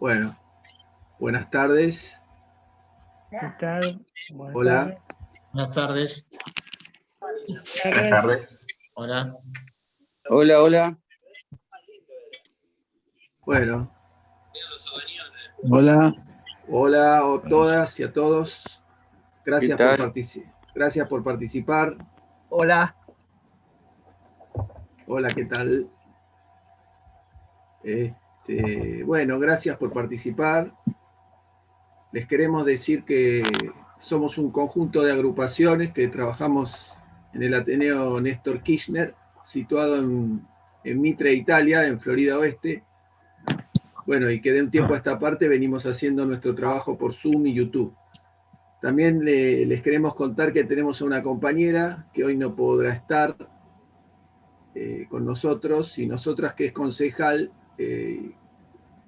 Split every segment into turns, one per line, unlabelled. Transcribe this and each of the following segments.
Bueno, buenas tardes.
¿Qué tal? Buenas
Hola.
tardes.
Buenas tardes.
Buenas tardes.
Hola.
Hola, hola.
Bueno.
Hola.
Hola a todas y a todos. Gracias
¿Qué tal?
Gracias por participar.
Hola.
Hola, ¿qué tal? Bueno, gracias por participar. Les queremos decir que somos un conjunto de agrupaciones que trabajamos en el Ateneo Néstor Kirchner, situado en Mitre, Italia, en Florida Oeste. Bueno, y que de un tiempo a esta parte venimos haciendo nuestro trabajo por Zoom y YouTube. También les queremos contar que tenemos a una compañera que hoy no podrá estar con nosotros y nosotras, que es concejal.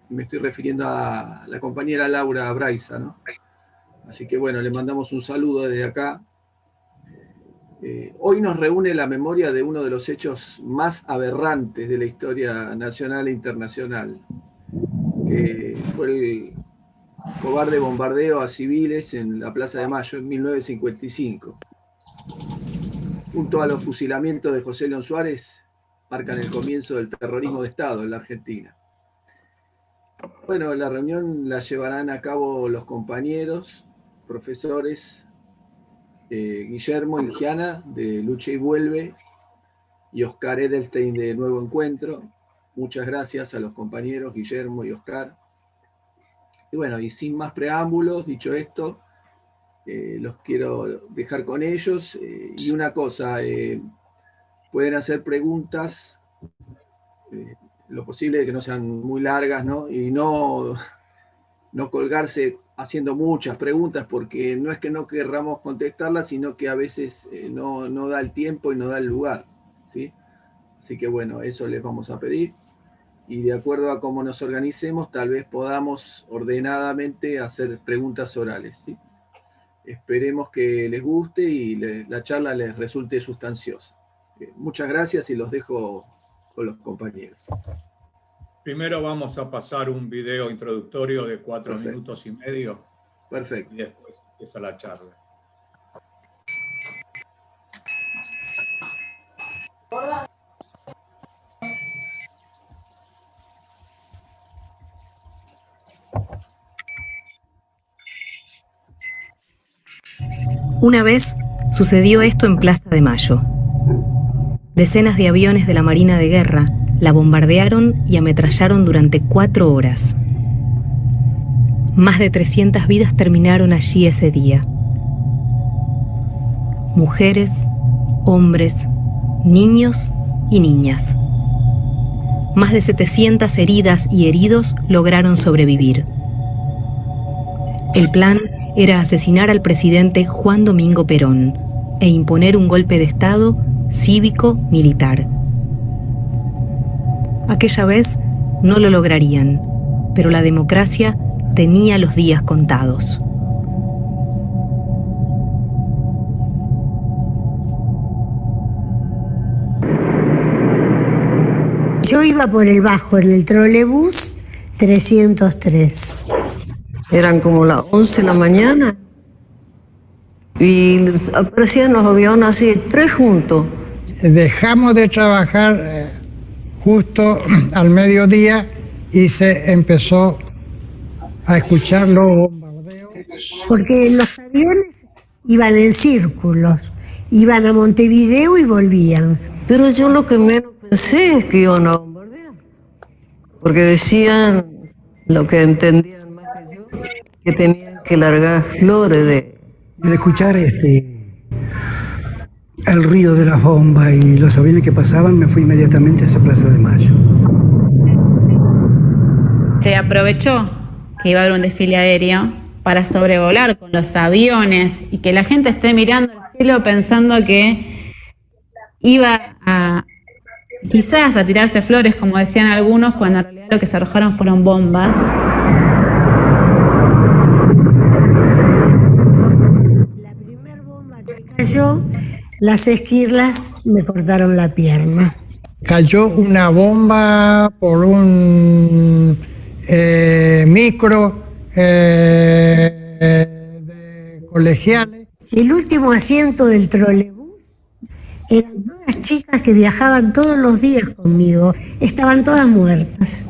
Me estoy refiriendo a la compañera Laura Braiza, ¿no? Así que bueno, le mandamos un saludo desde acá. Hoy nos reúne la memoria de uno de los hechos más aberrantes de la historia nacional e internacional, que fue el cobarde bombardeo a civiles en la Plaza de Mayo en 1955. Junto a los fusilamientos de José León Suárez, marcan el comienzo del terrorismo de Estado en la Argentina. Bueno, la reunión la llevarán a cabo los compañeros, profesores Guillermo y Giana de Lucha y Vuelve y Oscar Edelstein de Nuevo Encuentro. Muchas gracias a los compañeros Guillermo y Oscar. Y bueno, y sin más preámbulos, dicho esto, los quiero dejar con ellos. Y una cosa, pueden hacer preguntas, lo posible de que no sean muy largas, ¿no? Y no colgarse haciendo muchas preguntas, porque no es que no querramos contestarlas, sino que a veces no da el tiempo y no da el lugar, ¿sí? Así que bueno, eso les vamos a pedir. Y de acuerdo a cómo nos organicemos, tal vez podamos ordenadamente hacer preguntas orales, ¿sí? Esperemos que les guste y la charla les resulte sustanciosa. Muchas gracias y los dejo con los compañeros.
Primero vamos a pasar un video introductorio de 4
Perfecto.
minutos y medio.
Perfecto.
Y después empieza la charla.
Una vez sucedió esto en Plaza de Mayo. Decenas de aviones de la Marina de Guerra la bombardearon y ametrallaron durante 4 horas. Más de 300 vidas terminaron allí ese día. Mujeres, hombres, niños y niñas. Más de 700 heridas y heridos lograron sobrevivir. El plan era asesinar al presidente Juan Domingo Perón e imponer un golpe de Estado cívico-militar. Aquella vez no lo lograrían, pero la democracia tenía los días contados.
Yo iba por el bajo en el trolebús 303.
Eran como las 11 de la mañana y aparecían los aviones así, 3 juntos.
Dejamos de trabajar justo al mediodía y se empezó a escuchar los bombardeos.
Porque los aviones iban en círculos, iban a Montevideo y volvían.
Pero yo lo que menos pensé es que iban a bombardear, porque decían, lo que entendían más que yo, que tenían que largar flores de...
Al escuchar el ruido de las bombas y los aviones que pasaban, me fui inmediatamente a esa Plaza de Mayo.
Se aprovechó que iba a haber un desfile aéreo para sobrevolar con los aviones y que la gente esté mirando al cielo pensando que iba a quizás a tirarse flores, como decían algunos, cuando en realidad lo que se arrojaron fueron bombas.
La primera bomba que cayó, las esquirlas me cortaron la pierna.
Cayó una bomba por un micro, de colegiales.
El último asiento del trolebús eran todas chicas que viajaban todos los días conmigo. Estaban todas muertas.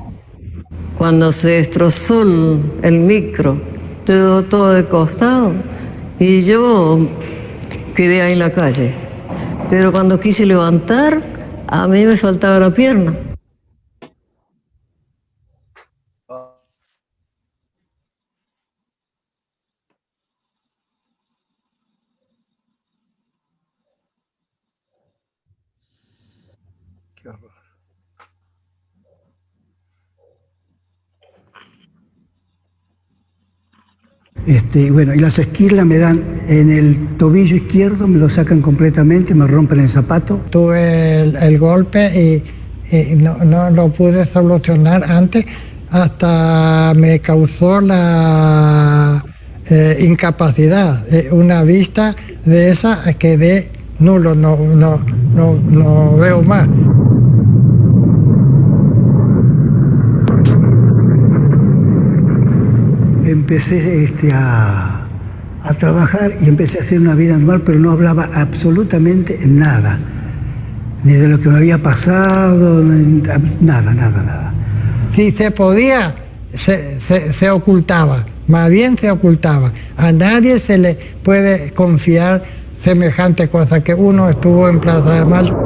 Cuando se destrozó el micro, quedó todo de costado y yo quedé ahí en la calle. Pero cuando quise levantar, a mí me faltaba la pierna.
Qué horror.
Bueno, y las esquirlas me dan en el tobillo izquierdo, me lo sacan completamente, me rompen el zapato.
Tuve el golpe y no lo pude solucionar antes, hasta me causó la incapacidad. Una vista de esa quedé nulo, no veo más.
Empecé a trabajar y empecé a hacer una vida normal, pero no hablaba absolutamente nada. Ni de lo que me había pasado, nada.
Si se podía, se ocultaba, más bien se ocultaba. A nadie se le puede confiar semejante cosa, que uno estuvo en Plaza de Mayo.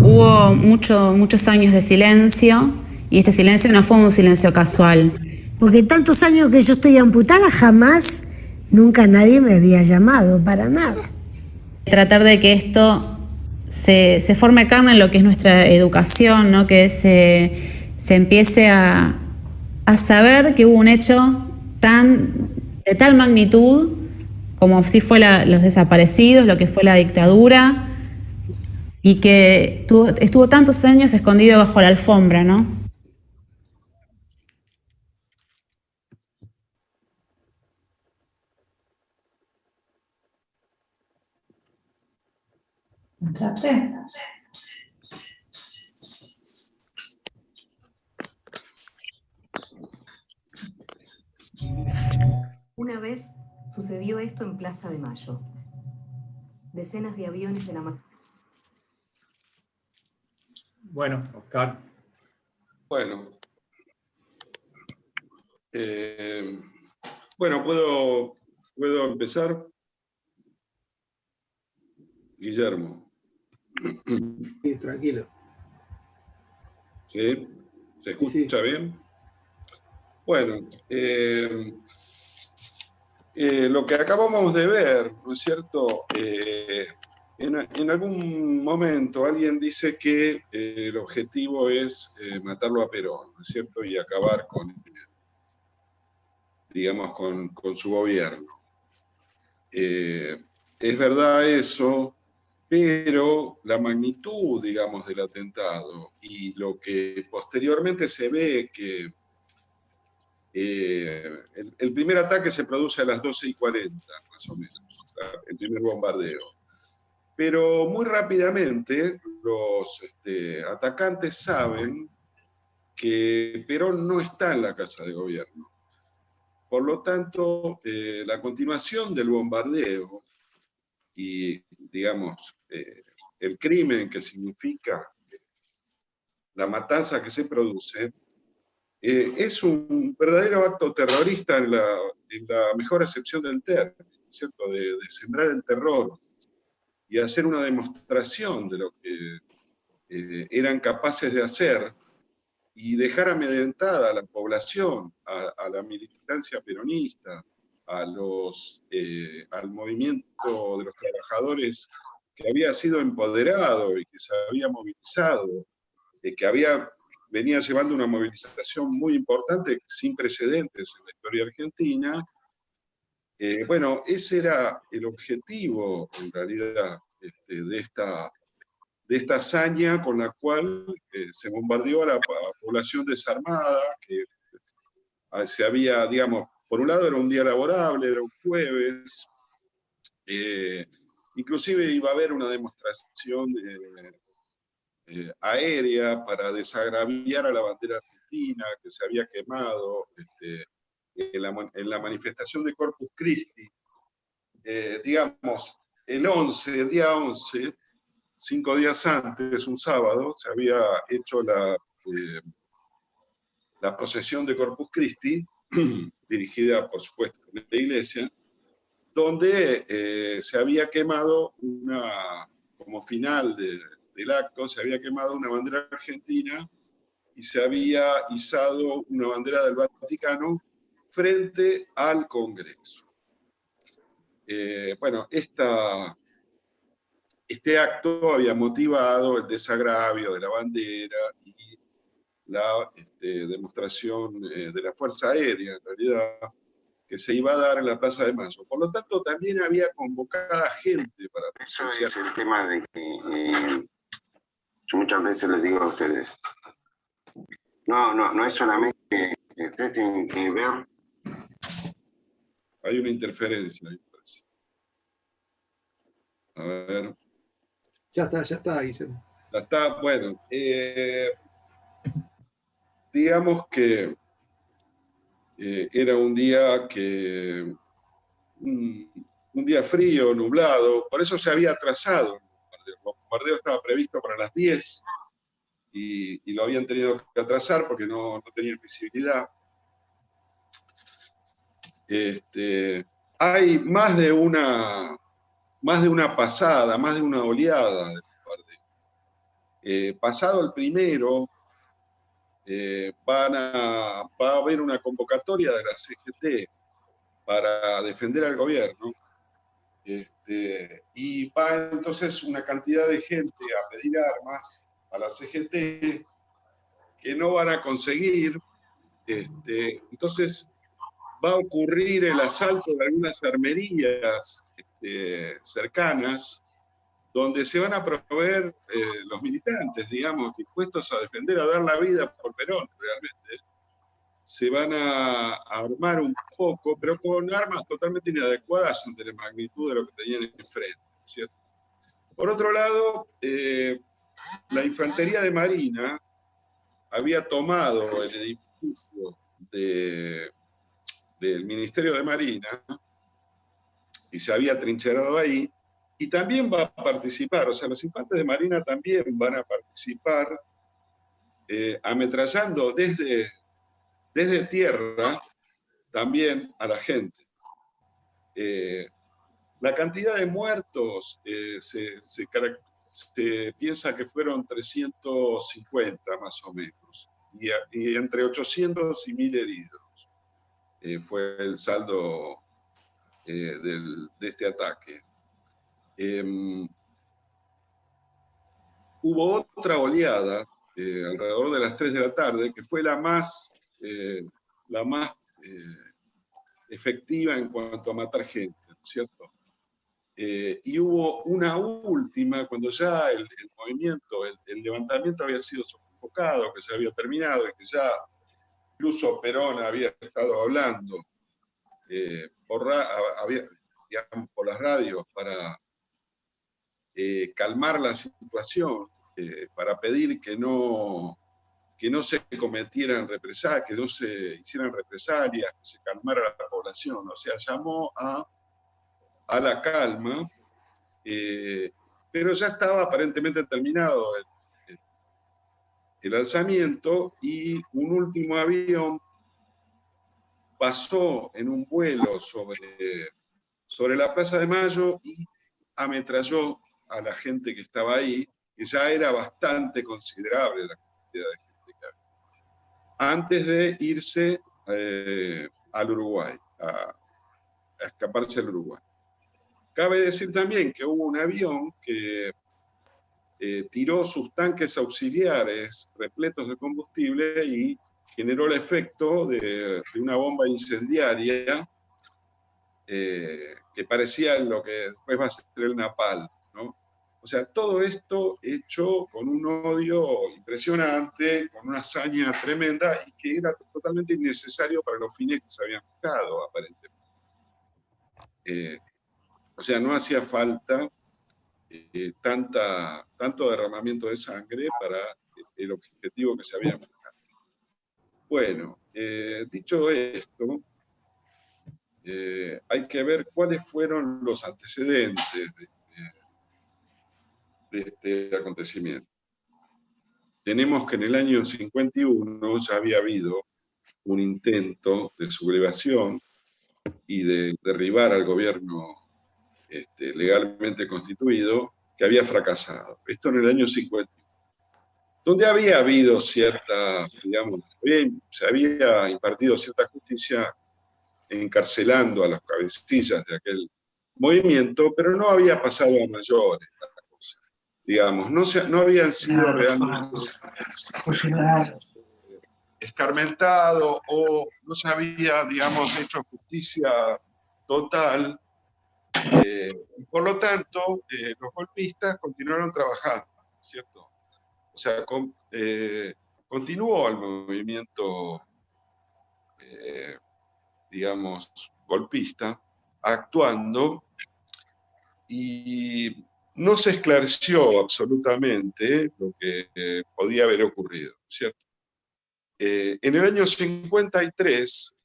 Hubo muchos años de silencio, y este silencio no fue un silencio casual.
Porque tantos años que yo estoy amputada, jamás, nunca nadie me había llamado para nada.
Tratar de que esto se forme carne en lo que es nuestra educación, ¿no? Que se empiece a saber que hubo un hecho de tal magnitud como si fue los desaparecidos, lo que fue la dictadura, y que estuvo tantos años escondido bajo la alfombra, ¿no?
Una vez sucedió esto en Plaza de Mayo. Decenas de aviones de la...
Bueno, Oscar.
Bueno. Bueno, ¿puedo empezar? Guillermo.
Sí, tranquilo.
¿Sí? ¿Se escucha bien? Bueno, lo que acabamos de ver, ¿no es cierto? En algún momento alguien dice que el objetivo es matarlo a Perón, ¿no es cierto? Y acabar con, digamos, con su gobierno. Es verdad eso, pero la magnitud, digamos, del atentado y lo que posteriormente se ve que el primer ataque se produce a las 12:40, más o menos, el primer bombardeo. Pero muy rápidamente los atacantes saben que Perón no está en la Casa de Gobierno. Por lo tanto, la continuación del bombardeo y, digamos, el crimen que significa la matanza que se produce, es un verdadero acto terrorista en la mejor acepción del término, ¿cierto? De sembrar el terror y hacer una demostración de lo que eran capaces de hacer y dejar amedrentada a la población, a la militancia peronista, al movimiento de los trabajadores que había sido empoderado y que se había movilizado, que venía llevando una movilización muy importante, sin precedentes en la historia argentina. Bueno, ese era el objetivo, en realidad, de esta hazaña con la cual se bombardeó a la población desarmada, que se había, digamos, por un lado era un día laborable, era un jueves, inclusive iba a haber una demostración aérea para desagraviar a la bandera argentina que se había quemado en la manifestación de Corpus Christi. Digamos, el día 11, 5 días antes, un sábado, se había hecho la procesión de Corpus Christi, dirigida, por supuesto, por la iglesia, donde se había quemado como final del acto, se había quemado una bandera argentina y se había izado una bandera del Vaticano frente al Congreso. Bueno, este acto había motivado el desagravio de la bandera y la demostración de la Fuerza Aérea, en realidad, que se iba a dar en la Plaza de Mayo. Por lo tanto, también había convocada gente para presenciar.
Eso es el tema de que yo muchas veces les digo a ustedes, no es solamente que ustedes tienen que ver.
Hay una interferencia ahí, parece. A ver.
Ya está, Guillermo.
Ya está, bueno. Digamos que era un día un día frío, nublado, por eso se había atrasado el bombardeo. El bombardeo estaba previsto para las 10 y lo habían tenido que atrasar porque no tenían visibilidad. Hay más de una pasada, más de una oleada de bombardeo. Pasado el primero, va a haber una convocatoria de la CGT para defender al gobierno, y va entonces una cantidad de gente a pedir armas a la CGT que no van a conseguir. Entonces va a ocurrir el asalto de algunas armerías cercanas, donde se van a proveer los militantes, digamos, dispuestos a defender, a dar la vida por Perón, realmente. Se van a armar un poco, pero con armas totalmente inadecuadas ante la magnitud de lo que tenían enfrente, ¿cierto? Por otro lado, la Infantería de Marina había tomado el edificio del Ministerio de Marina y se había trincherado ahí, y también va a participar, o sea, los infantes de Marina también van a participar ametrallando desde tierra también a la gente. La cantidad de muertos se piensa que fueron 350 más o menos, y entre 800 y 1000 heridos. Fue el saldo de este ataque. Hubo otra oleada alrededor de las 3 de la tarde, que fue la más efectiva en cuanto a matar gente, ¿cierto? Y hubo una última, cuando ya el movimiento, el levantamiento había sido sofocado, que se había terminado, y que ya incluso Perón había estado hablando por las radios para calmar la situación, para pedir que no se cometieran represalias, que no se hicieran represalias, que se calmara la población. O sea, llamó a la calma, pero ya estaba aparentemente terminado el alzamiento, y un último avión pasó en un vuelo sobre la Plaza de Mayo y ametralló a la gente que estaba ahí, que ya era bastante considerable la cantidad de gente que había, antes de irse al Uruguay, a escaparse al Uruguay. Cabe decir también que hubo un avión que tiró sus tanques auxiliares repletos de combustible y generó el efecto de una bomba incendiaria que parecía lo que después va a ser el napalm, ¿no? O sea, todo esto hecho con un odio impresionante, con una hazaña tremenda, y que era totalmente innecesario para los fines que se habían fijado, aparentemente. O sea, no hacía falta tanto derramamiento de sangre para el objetivo que se había fijado. Bueno, dicho esto, hay que ver cuáles fueron los antecedentes de este acontecimiento. Tenemos que en el año 51 ya había habido un intento de sublevación y de derribar al gobierno legalmente constituido, que había fracasado. Esto en el año 51, donde había habido cierta, digamos, se había impartido cierta justicia encarcelando a los cabecillas de aquel movimiento, pero no había pasado a mayores la cosa. Digamos, no habían sido realmente escarmentado o no se había, digamos, hecho justicia total. Y por lo tanto, los golpistas continuaron trabajando, ¿cierto? O sea, continuó el movimiento, digamos, golpista, actuando, y no se esclareció absolutamente lo que podía haber ocurrido, ¿cierto? En el año 53,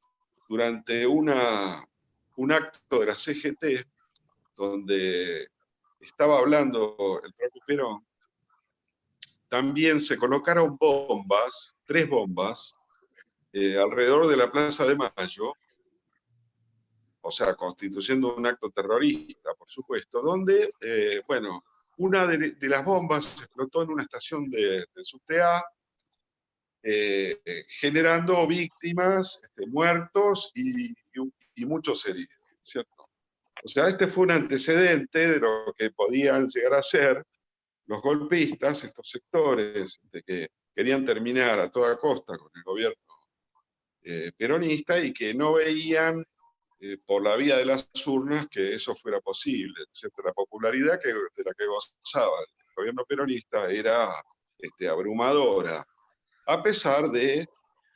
durante un acto de la CGT, donde estaba hablando el propio Perón, también se colocaron bombas, 3 bombas, alrededor de la Plaza de Mayo, o sea, constituyendo un acto terrorista, por supuesto, donde, bueno, una de las bombas explotó en una estación de subte A, generando víctimas, muertos y muchos heridos, ¿cierto? O sea, este fue un antecedente de lo que podían llegar a ser los golpistas, estos sectores que querían terminar a toda costa con el gobierno peronista y que no veían por la vía de las urnas que eso fuera posible, ¿cierto? La popularidad de la que gozaba el gobierno peronista era abrumadora, a pesar de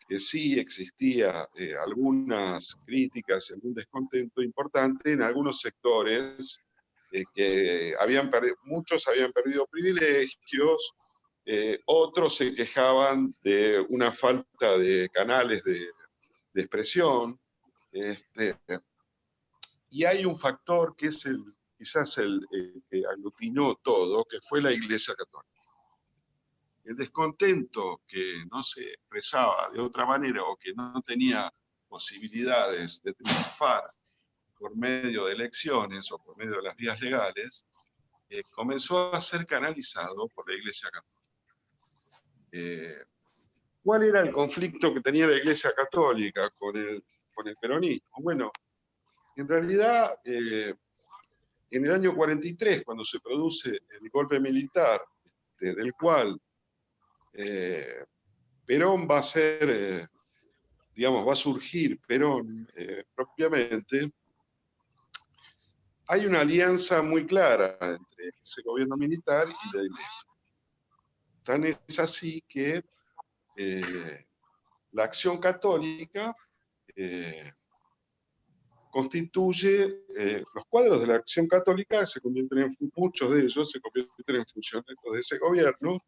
que sí existía algunas críticas y algún descontento importante en algunos sectores que muchos habían perdido privilegios, otros se quejaban de una falta de canales de expresión, y hay un factor que es quizás el que aglutinó todo, que fue la Iglesia Católica. El descontento que no se expresaba de otra manera o que no tenía posibilidades de triunfar por medio de elecciones o por medio de las vías legales, comenzó a ser canalizado por la Iglesia Católica. ¿Cuál era el conflicto que tenía la Iglesia Católica con el peronismo? Bueno, en realidad, en el año 43, cuando se produce el golpe militar, del cual Perón va a ser, digamos, va a surgir Perón propiamente, hay una alianza muy clara entre ese gobierno militar y la Iglesia. Tan es así que la Acción Católica constituye, los cuadros de la Acción Católica se convierten muchos de ellos se convierten en funcionarios de ese gobierno.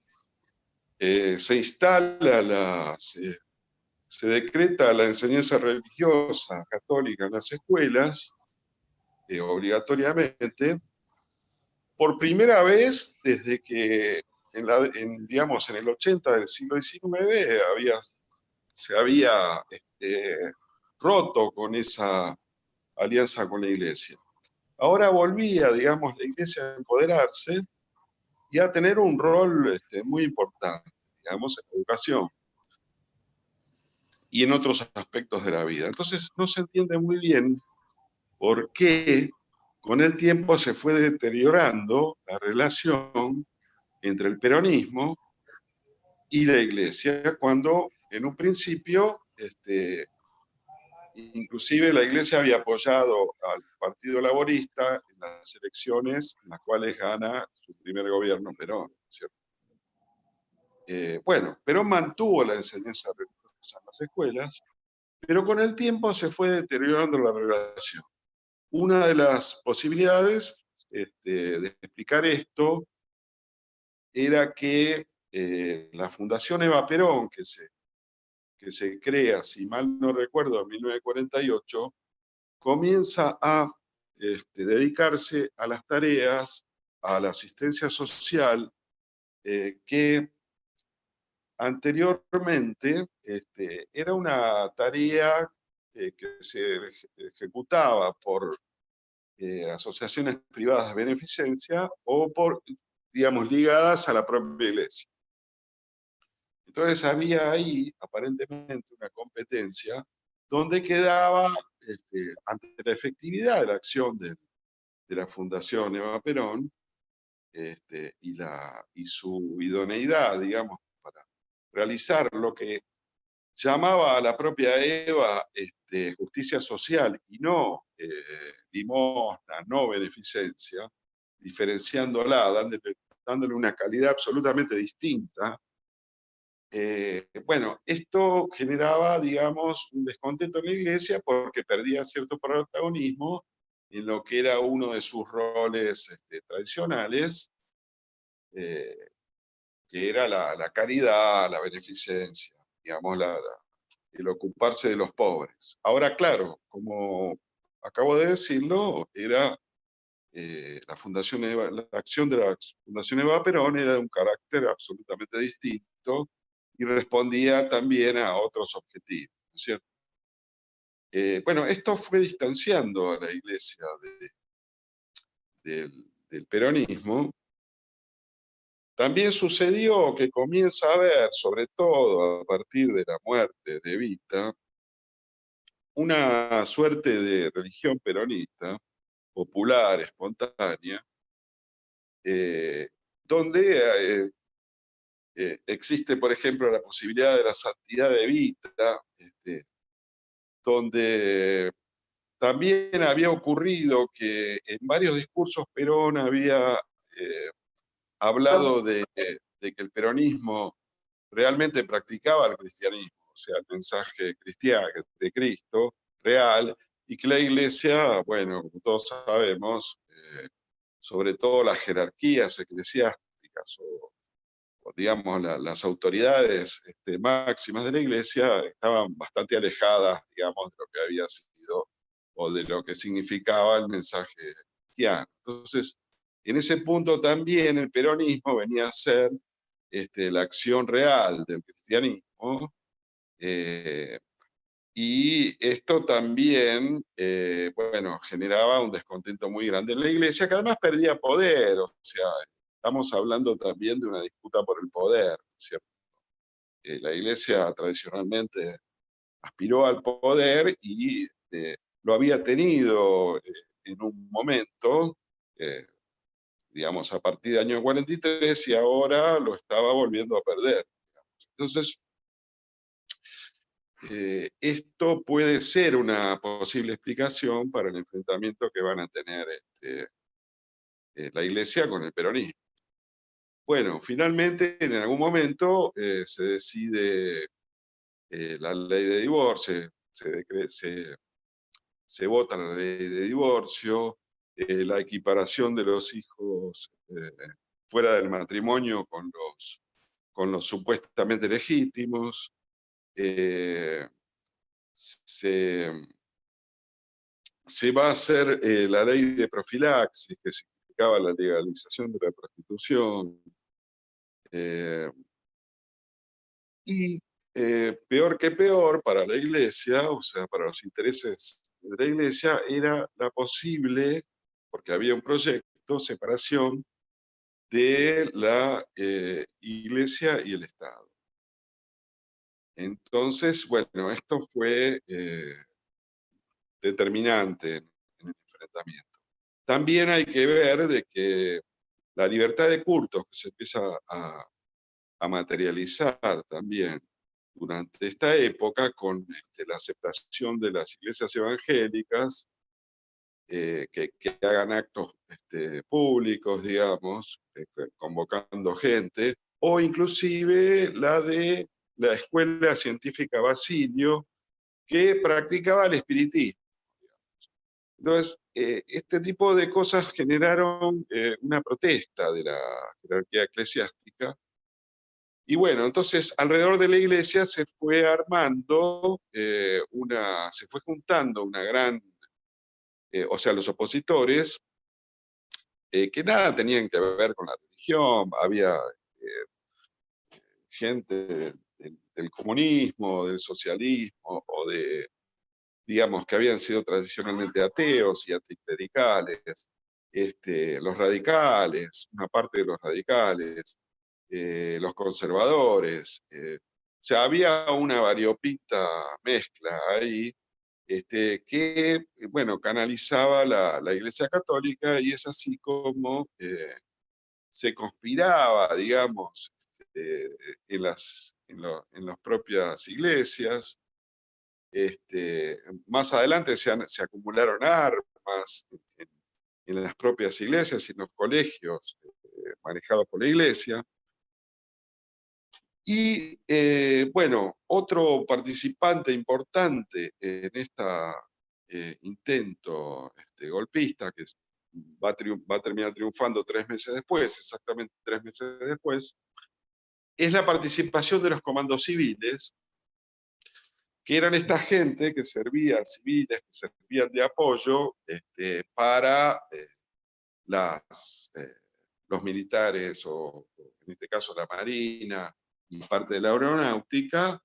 Se instala, se decreta la enseñanza religiosa católica en las escuelas, obligatoriamente, por primera vez desde que, digamos, en el 80 del siglo XIX se había roto con esa alianza con la Iglesia. Ahora volvía, digamos, la Iglesia a empoderarse y a tener un rol muy importante, digamos, en la educación y en otros aspectos de la vida. Entonces no se entiende muy bien por qué con el tiempo se fue deteriorando la relación entre el peronismo y la Iglesia, cuando en un principio inclusive la Iglesia había apoyado al Partido Laborista en las elecciones en las cuales gana su primer gobierno Perón, ¿cierto? Bueno, Perón mantuvo la enseñanza religiosa en las escuelas, pero con el tiempo se fue deteriorando la relación. Una de las posibilidades de explicar esto era que la Fundación Eva Perón, que se crea, si mal no recuerdo, en 1948, comienza a dedicarse a las tareas, a la asistencia social, que anteriormente era una tarea que se ejecutaba por asociaciones privadas de beneficencia o por, digamos, ligadas a la propia iglesia. Entonces había ahí, aparentemente, una competencia donde quedaba, ante la efectividad de la acción de la Fundación Eva Perón, y su idoneidad, digamos, para realizar lo que llamaba a la propia Eva justicia social y no limosna, no beneficencia, diferenciándola, dándole una calidad absolutamente distinta. Bueno, esto generaba, digamos, un descontento en la iglesia porque perdía cierto protagonismo en lo que era uno de sus roles tradicionales, que era la caridad, la beneficencia, digamos, el ocuparse de los pobres. Ahora, claro, como acabo de decirlo, era la acción de la Fundación Eva Perón era de un carácter absolutamente distinto y respondía también a otros objetivos, ¿no es cierto? Bueno, esto fue distanciando a la iglesia del peronismo. También sucedió que comienza a haber, sobre todo a partir de la muerte de Evita, una suerte de religión peronista, popular, espontánea, donde existe, por ejemplo, la posibilidad de la santidad de Evita, donde también había ocurrido que en varios discursos Perón había hablado de que el peronismo realmente practicaba el cristianismo, o sea, el mensaje cristiano de Cristo real, y que la iglesia, bueno, como todos sabemos, sobre todo las jerarquías eclesiásticas o digamos, las autoridades máximas de la iglesia estaban bastante alejadas, digamos, de lo que había sido o de lo que significaba el mensaje cristiano. Entonces, en ese punto también el peronismo venía a ser la acción real del cristianismo, y esto también, bueno, generaba un descontento muy grande en la iglesia, que además perdía poder, o sea, estamos hablando también de una disputa por el poder, ¿cierto? La iglesia tradicionalmente aspiró al poder y lo había tenido en un momento, digamos, a partir del año 43, y ahora lo estaba volviendo a perder, digamos. Entonces, esto puede ser una posible explicación para el enfrentamiento que van a tener la iglesia con el peronismo. Bueno, finalmente en algún momento se decide la ley de divorcio, se vota la ley de divorcio, la equiparación de los hijos fuera del matrimonio con los supuestamente legítimos. Se va a hacer la ley de profilaxis, que significaba la legalización de la prostitución. Y peor que peor para la iglesia, o sea, para los intereses de la iglesia, era la posible, porque había un proyecto, separación de la iglesia y el Estado. Entonces, bueno, esto fue determinante en el enfrentamiento. También hay que ver de que la libertad de cultos que se empieza a materializar también durante esta época con la aceptación de las iglesias evangélicas, que hagan actos públicos, digamos, convocando gente, o inclusive la de la Escuela Científica Basilio, que practicaba el espiritismo. Entonces, este tipo de cosas generaron una protesta de la jerarquía eclesiástica. Y bueno, entonces alrededor de la iglesia se fue armando se fue juntando una gran, o sea, los opositores, que nada tenían que ver con la religión, había gente del comunismo, del socialismo, o de, digamos, que habían sido tradicionalmente ateos y anticlericales, los radicales, una parte de los radicales, los conservadores. O sea, había una variopinta mezcla ahí, que, bueno, canalizaba la Iglesia Católica, y es así como se conspiraba, digamos, en las propias iglesias. Más adelante se acumularon armas en las propias iglesias y en los colegios manejados por la iglesia. Y bueno, otro participante importante en este intento golpista, que va a terminar triunfando 3 meses después, exactamente 3 meses después, es la participación de los comandos civiles, que eran esta gente que servían, civiles, que servían de apoyo para los militares, o en este caso la Marina y parte de la aeronáutica,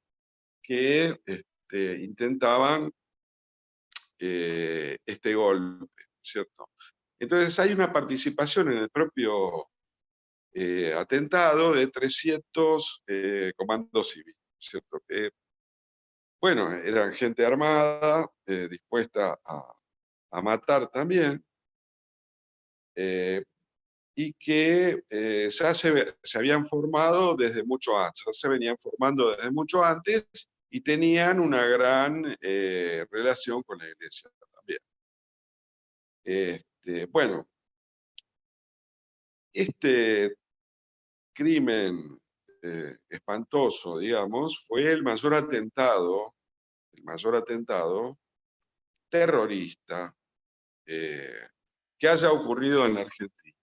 que intentaban este golpe, ¿cierto? Entonces hay una participación en el propio atentado de 300 comandos civiles, ¿cierto? Que, bueno, eran gente armada, dispuesta a matar también, y que ya se habían formado desde mucho antes, ya se venían formando desde mucho antes, y tenían una gran relación con la iglesia también. Bueno, este crimen espantoso, digamos, fue el mayor atentado terrorista que haya ocurrido en la Argentina.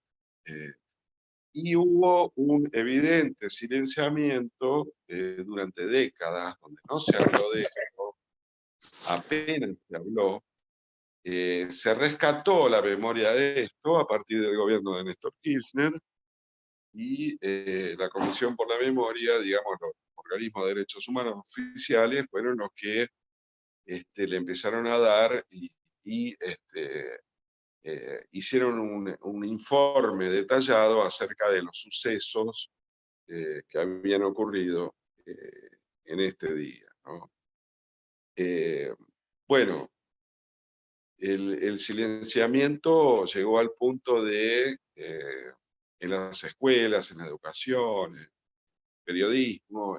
Y hubo un evidente silenciamiento durante décadas, donde no se habló de esto, apenas se habló. Se rescató la memoria de esto a partir del gobierno de Néstor Kirchner, y la Comisión por la Memoria, digamos, los organismos de derechos humanos oficiales fueron los que le empezaron a dar y hicieron un informe detallado acerca de los sucesos que habían ocurrido en este día, ¿no? Bueno, el silenciamiento llegó al punto de, en las escuelas, en la educación, en el periodismo,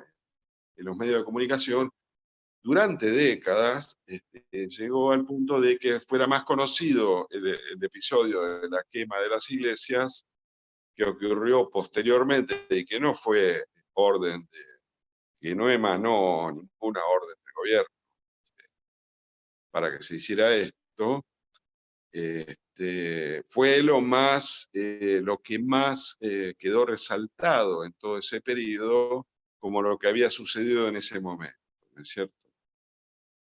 en los medios de comunicación, durante décadas, llegó al punto de que fuera más conocido el episodio de la quema de las iglesias, que ocurrió posteriormente y que no fue que no emanó ninguna orden del gobierno para que se hiciera esto. Fue lo que más quedó resaltado en todo ese periodo como lo que había sucedido en ese momento, ¿no es cierto?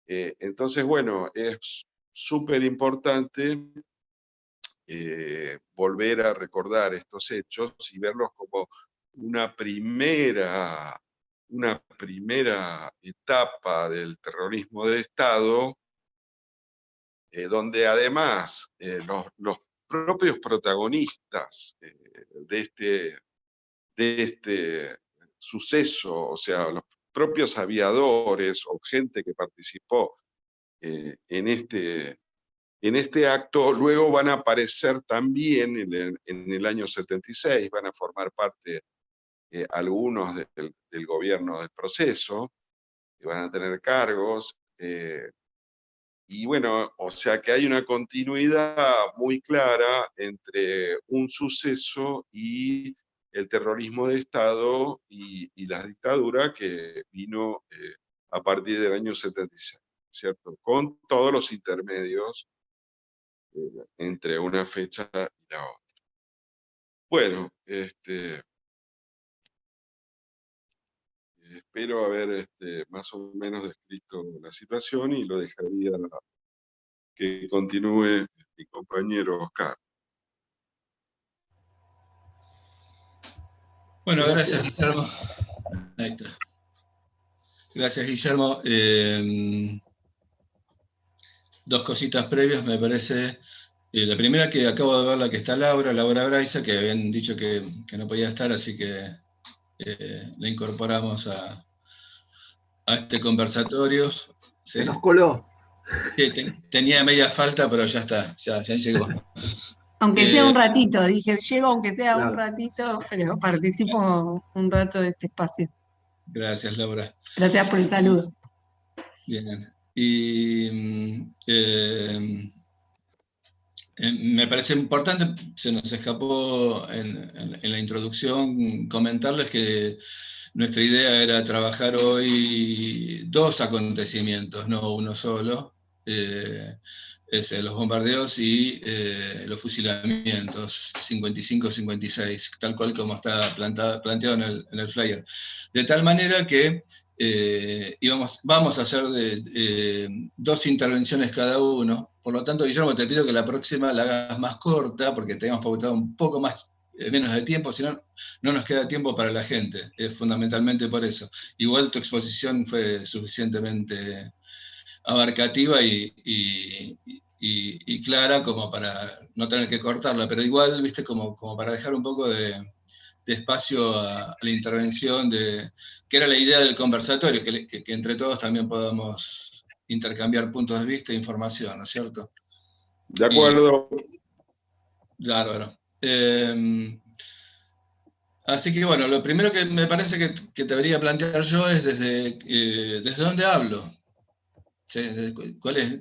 Entonces, bueno, es súper importante volver a recordar estos hechos y verlos como una primera etapa del terrorismo de Estado, donde además los propios protagonistas de este suceso, o sea, los propios aviadores o gente que participó en este acto, luego van a aparecer también en el año 76, van a formar parte algunos del gobierno del proceso, que van a tener cargos, y bueno, o sea que hay una continuidad muy clara entre un suceso y el terrorismo de Estado y la dictadura que vino a partir del año 76, ¿cierto? Con todos los intermedios entre una fecha y la otra. Bueno, espero haber más o menos descrito la situación y lo dejaría que continúe mi compañero Oscar.
Bueno, gracias, Guillermo. Ahí está. Gracias, Guillermo. Dos cositas previas, me parece. La primera, que acabo de ver la que está Laura Braiza, que habían dicho que no podía estar, así que la incorporamos a este conversatorio. ¿Sí?
Se nos coló.
Sí, tenía media falta, pero ya está, ya llegó.
Aunque sea un ratito, dije, llego aunque sea un ratito, pero participo un rato de este espacio.
Gracias, Laura.
Gracias por el saludo.
Bien. Y me parece importante, se nos escapó en la introducción comentarles que nuestra idea era trabajar hoy dos acontecimientos, no uno solo. Los bombardeos y los fusilamientos 55-56, tal cual como está planteado en el flyer. De tal manera que vamos a hacer dos intervenciones cada uno. Por lo tanto, Guillermo, te pido que la próxima la hagas más corta, porque tenemos pautado un poco menos de tiempo, si no, no nos queda tiempo para la gente. Es fundamentalmente por eso. Igual tu exposición fue suficientemente abarcativa y clara como para no tener que cortarla, pero igual, viste, como para dejar un poco de espacio a la intervención, que era la idea del conversatorio, que entre todos también podamos intercambiar puntos de vista e información, ¿no es cierto?
De acuerdo.
Claro. Así que bueno, lo primero que me parece que debería plantear yo es desde dónde hablo. ¿Cuál es,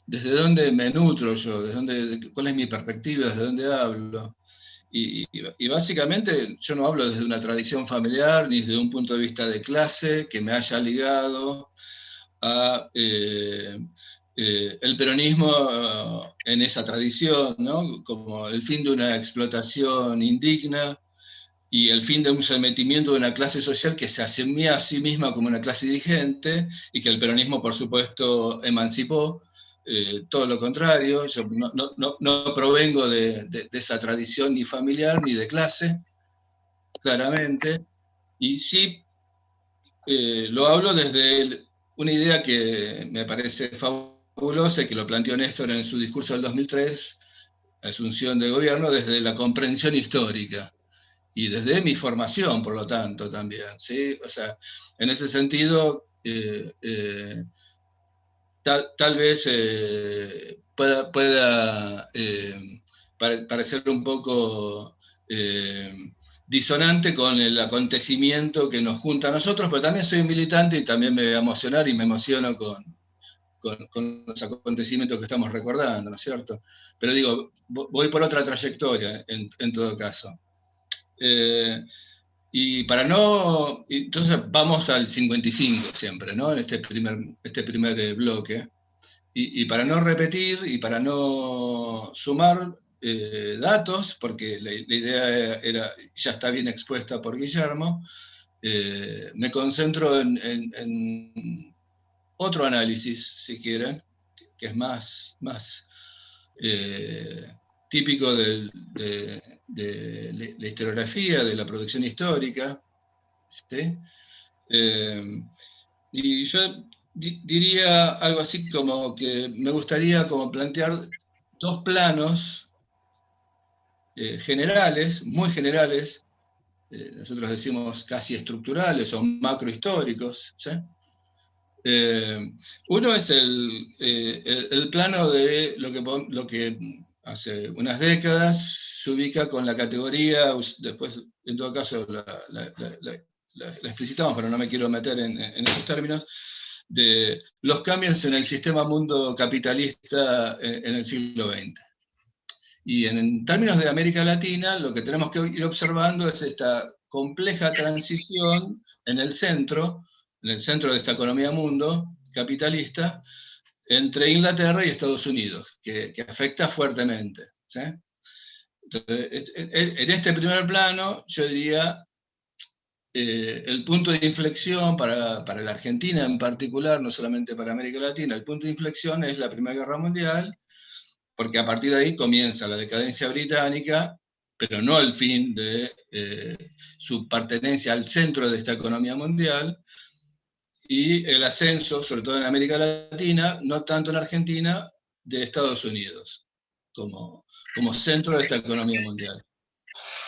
desde dónde me nutro yo? ¿Cuál es mi perspectiva? ¿Desde dónde hablo? Y básicamente yo no hablo desde una tradición familiar ni desde un punto de vista de clase que me haya ligado a el peronismo en esa tradición, ¿no? Como el fin de una explotación indigna y el fin de un sometimiento de una clase social que se asumía a sí misma como una clase dirigente y que el peronismo, por supuesto, emancipó. Todo lo contrario, yo no provengo de esa tradición ni familiar ni de clase, claramente, y sí lo hablo desde una idea que me parece fabulosa y que lo planteó Néstor en su discurso del 2003, Asunción de Gobierno, desde la comprensión histórica. Y desde mi formación, por lo tanto, también, ¿sí? O sea, en ese sentido, tal vez pueda parecer un poco disonante con el acontecimiento que nos junta a nosotros, pero también soy militante y también me voy a emocionar y me emociono con los acontecimientos que estamos recordando, ¿no es cierto? Pero digo, voy por otra trayectoria, en todo caso. Y para no... Entonces vamos al 55 siempre, ¿no? En este primer bloque. Y para no repetir y para no sumar datos, porque la idea ya está bien expuesta por Guillermo, me concentro en otro análisis, si quieren, que es más típico de la historiografía, de la producción histórica, ¿sí? Y yo diría algo así como que me gustaría como plantear dos planos generales, muy generales, nosotros decimos casi estructurales o macrohistóricos, ¿sí? Uno es el plano de lo que hace unas décadas se ubica con la categoría, después en todo caso la explicitamos, pero no me quiero meter en esos términos, de los cambios en el sistema mundo capitalista en el siglo XX. Y en términos de América Latina, lo que tenemos que ir observando es esta compleja transición en el centro de esta economía mundo capitalista, entre Inglaterra y Estados Unidos, que afecta fuertemente, ¿sí? Entonces, en este primer plano, yo diría, el punto de inflexión para la Argentina en particular, no solamente para América Latina, el punto de inflexión es la Primera Guerra Mundial, porque a partir de ahí comienza la decadencia británica, pero no el fin de su pertenencia al centro de esta economía mundial, y el ascenso, sobre todo en América Latina, no tanto en Argentina, de Estados Unidos, como centro de esta economía mundial.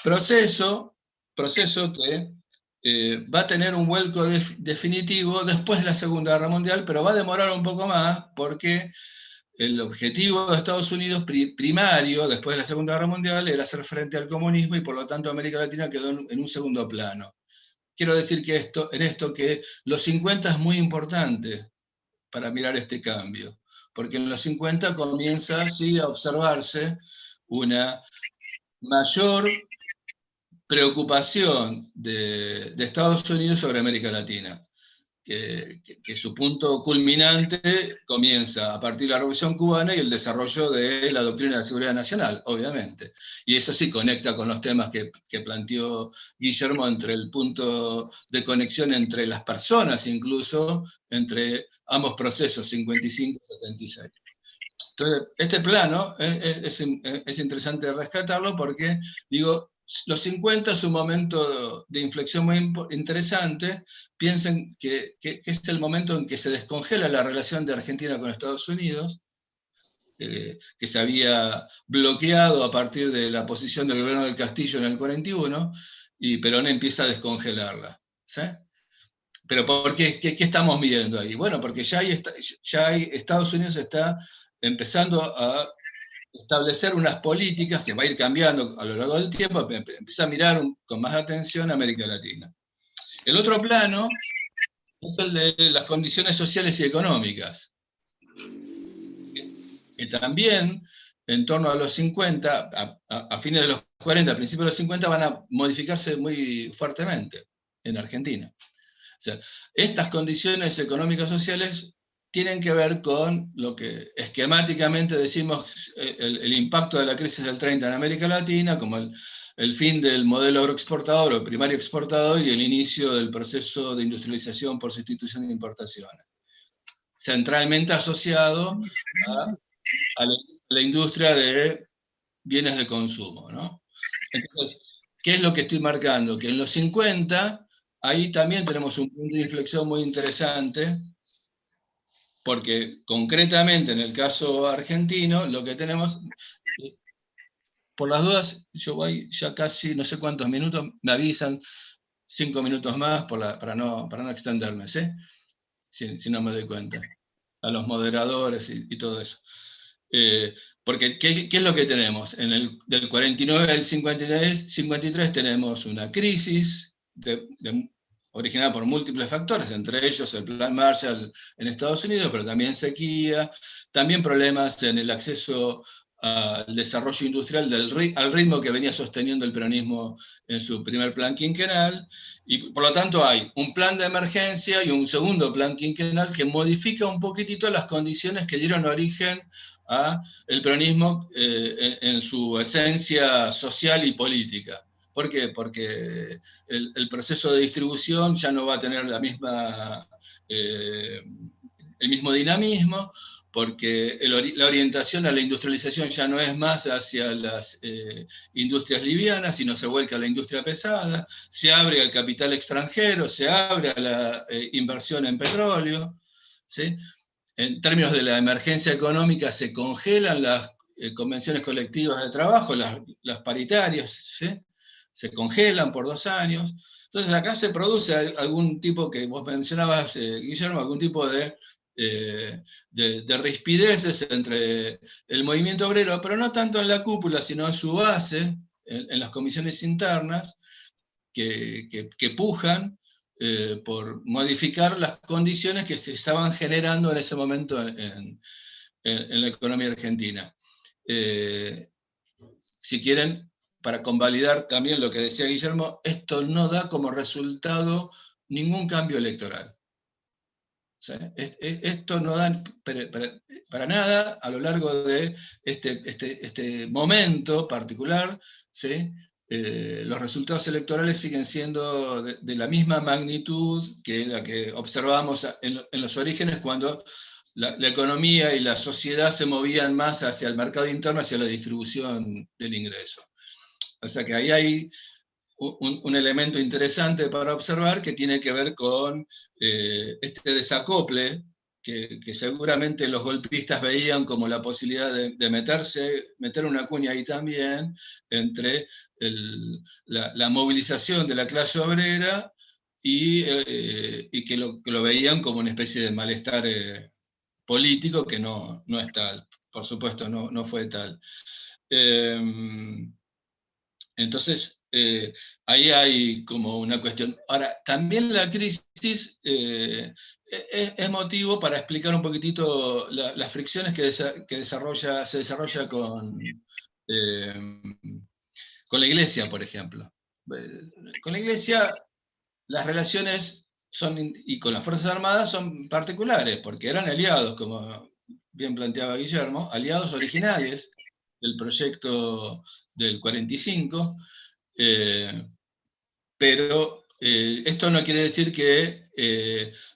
Proceso que va a tener un vuelco definitivo después de la Segunda Guerra Mundial, pero va a demorar un poco más, porque el objetivo de Estados Unidos primario, después de la Segunda Guerra Mundial, era hacer frente al comunismo, y por lo tanto América Latina quedó en un segundo plano. Quiero decir que que los 50 es muy importante para mirar este cambio, porque en los 50 comienza a observarse una mayor preocupación de Estados Unidos sobre América Latina, que su punto culminante comienza a partir de la Revolución Cubana y el desarrollo de la doctrina de seguridad nacional, obviamente. Y eso sí conecta con los temas que planteó Guillermo, entre el punto de conexión entre las personas, incluso entre ambos procesos, 55 y 76. Entonces, este plano es interesante rescatarlo, porque, digo, los 50 es un momento de inflexión muy interesante. Piensen que es el momento en que se descongela la relación de Argentina con Estados Unidos, que se había bloqueado a partir de la posición del gobierno del Castillo en el 41, y Perón empieza a descongelarla, ¿sí? Pero ¿por qué? ¿Qué estamos viendo ahí? Bueno, porque Estados Unidos está empezando a establecer unas políticas que va a ir cambiando a lo largo del tiempo, empieza a mirar con más atención a América Latina. El otro plano es el de las condiciones sociales y económicas, que también en torno a los 50, a fines de los 40, a principios de los 50, van a modificarse muy fuertemente en Argentina. O sea, estas condiciones económicas sociales tienen que ver con lo que esquemáticamente decimos el impacto de la crisis del 30 en América Latina, como el fin del modelo agroexportador o primario exportador, y el inicio del proceso de industrialización por sustitución de importaciones, centralmente asociado a la industria de bienes de consumo, ¿no? Entonces, ¿qué es lo que estoy marcando? Que en los 50, ahí también tenemos un punto de inflexión muy interesante, porque concretamente en el caso argentino, lo que tenemos, por las dudas, yo voy ya casi no sé cuántos minutos, me avisan 5 minutos más para no extenderme, ¿sí? Si no me doy cuenta, a los moderadores y todo eso. Porque, ¿qué es lo que tenemos? Del 49 al 53 tenemos una crisis originada por múltiples factores, entre ellos el Plan Marshall en Estados Unidos, pero también sequía, también problemas en el acceso al desarrollo industrial al ritmo que venía sosteniendo el peronismo en su primer plan quinquenal, y por lo tanto hay un plan de emergencia y un segundo plan quinquenal que modifica un poquitito las condiciones que dieron origen al peronismo en su esencia social y política. ¿Por qué? Porque el proceso de distribución ya no va a tener el mismo dinamismo, porque la orientación a la industrialización ya no es más hacia las industrias livianas, sino se vuelca a la industria pesada, se abre al capital extranjero, se abre a la inversión en petróleo, ¿sí? En términos de la emergencia económica se congelan las convenciones colectivas de trabajo, las paritarias, ¿sí? Se congelan por 2 años. Entonces acá se produce algún tipo, que vos mencionabas, Guillermo, algún tipo de rispideces entre el movimiento obrero, pero no tanto en la cúpula, sino en su base, en las comisiones internas, que pujan por modificar las condiciones que se estaban generando en ese momento en la economía argentina. Si quieren, para convalidar también lo que decía Guillermo, esto no da como resultado ningún cambio electoral. ¿sí? Esto no da para nada a lo largo de este momento particular, ¿sí? Los resultados electorales siguen siendo de la misma magnitud que la que observábamos en los orígenes, cuando la economía y la sociedad se movían más hacia el mercado interno, hacia la distribución del ingreso. O sea que ahí hay un elemento interesante para observar, que tiene que ver con este desacople que seguramente los golpistas veían como la posibilidad de meter una cuña ahí también, entre la movilización de la clase obrera y que lo veían como una especie de malestar político, que no es tal, por supuesto no fue tal. Entonces, ahí hay como una cuestión. Ahora, también la crisis es motivo para explicar un poquitito las fricciones que se desarrolla con la Iglesia, por ejemplo. Con la Iglesia, las relaciones y con las Fuerzas Armadas son particulares, porque eran aliados, como bien planteaba Guillermo, aliados originales del proyecto del 45, pero esto no quiere decir que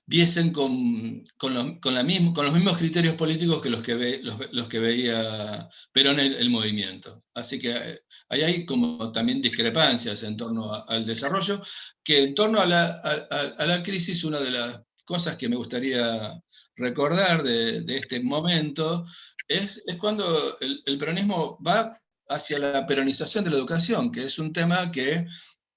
viesen con los mismos criterios políticos que los que veía Perón el movimiento. Así que ahí hay como también discrepancias en torno al desarrollo, que en torno a la crisis, una de las cosas que me gustaría recordar de este momento es cuando el peronismo va hacia la peronización de la educación, que es un tema que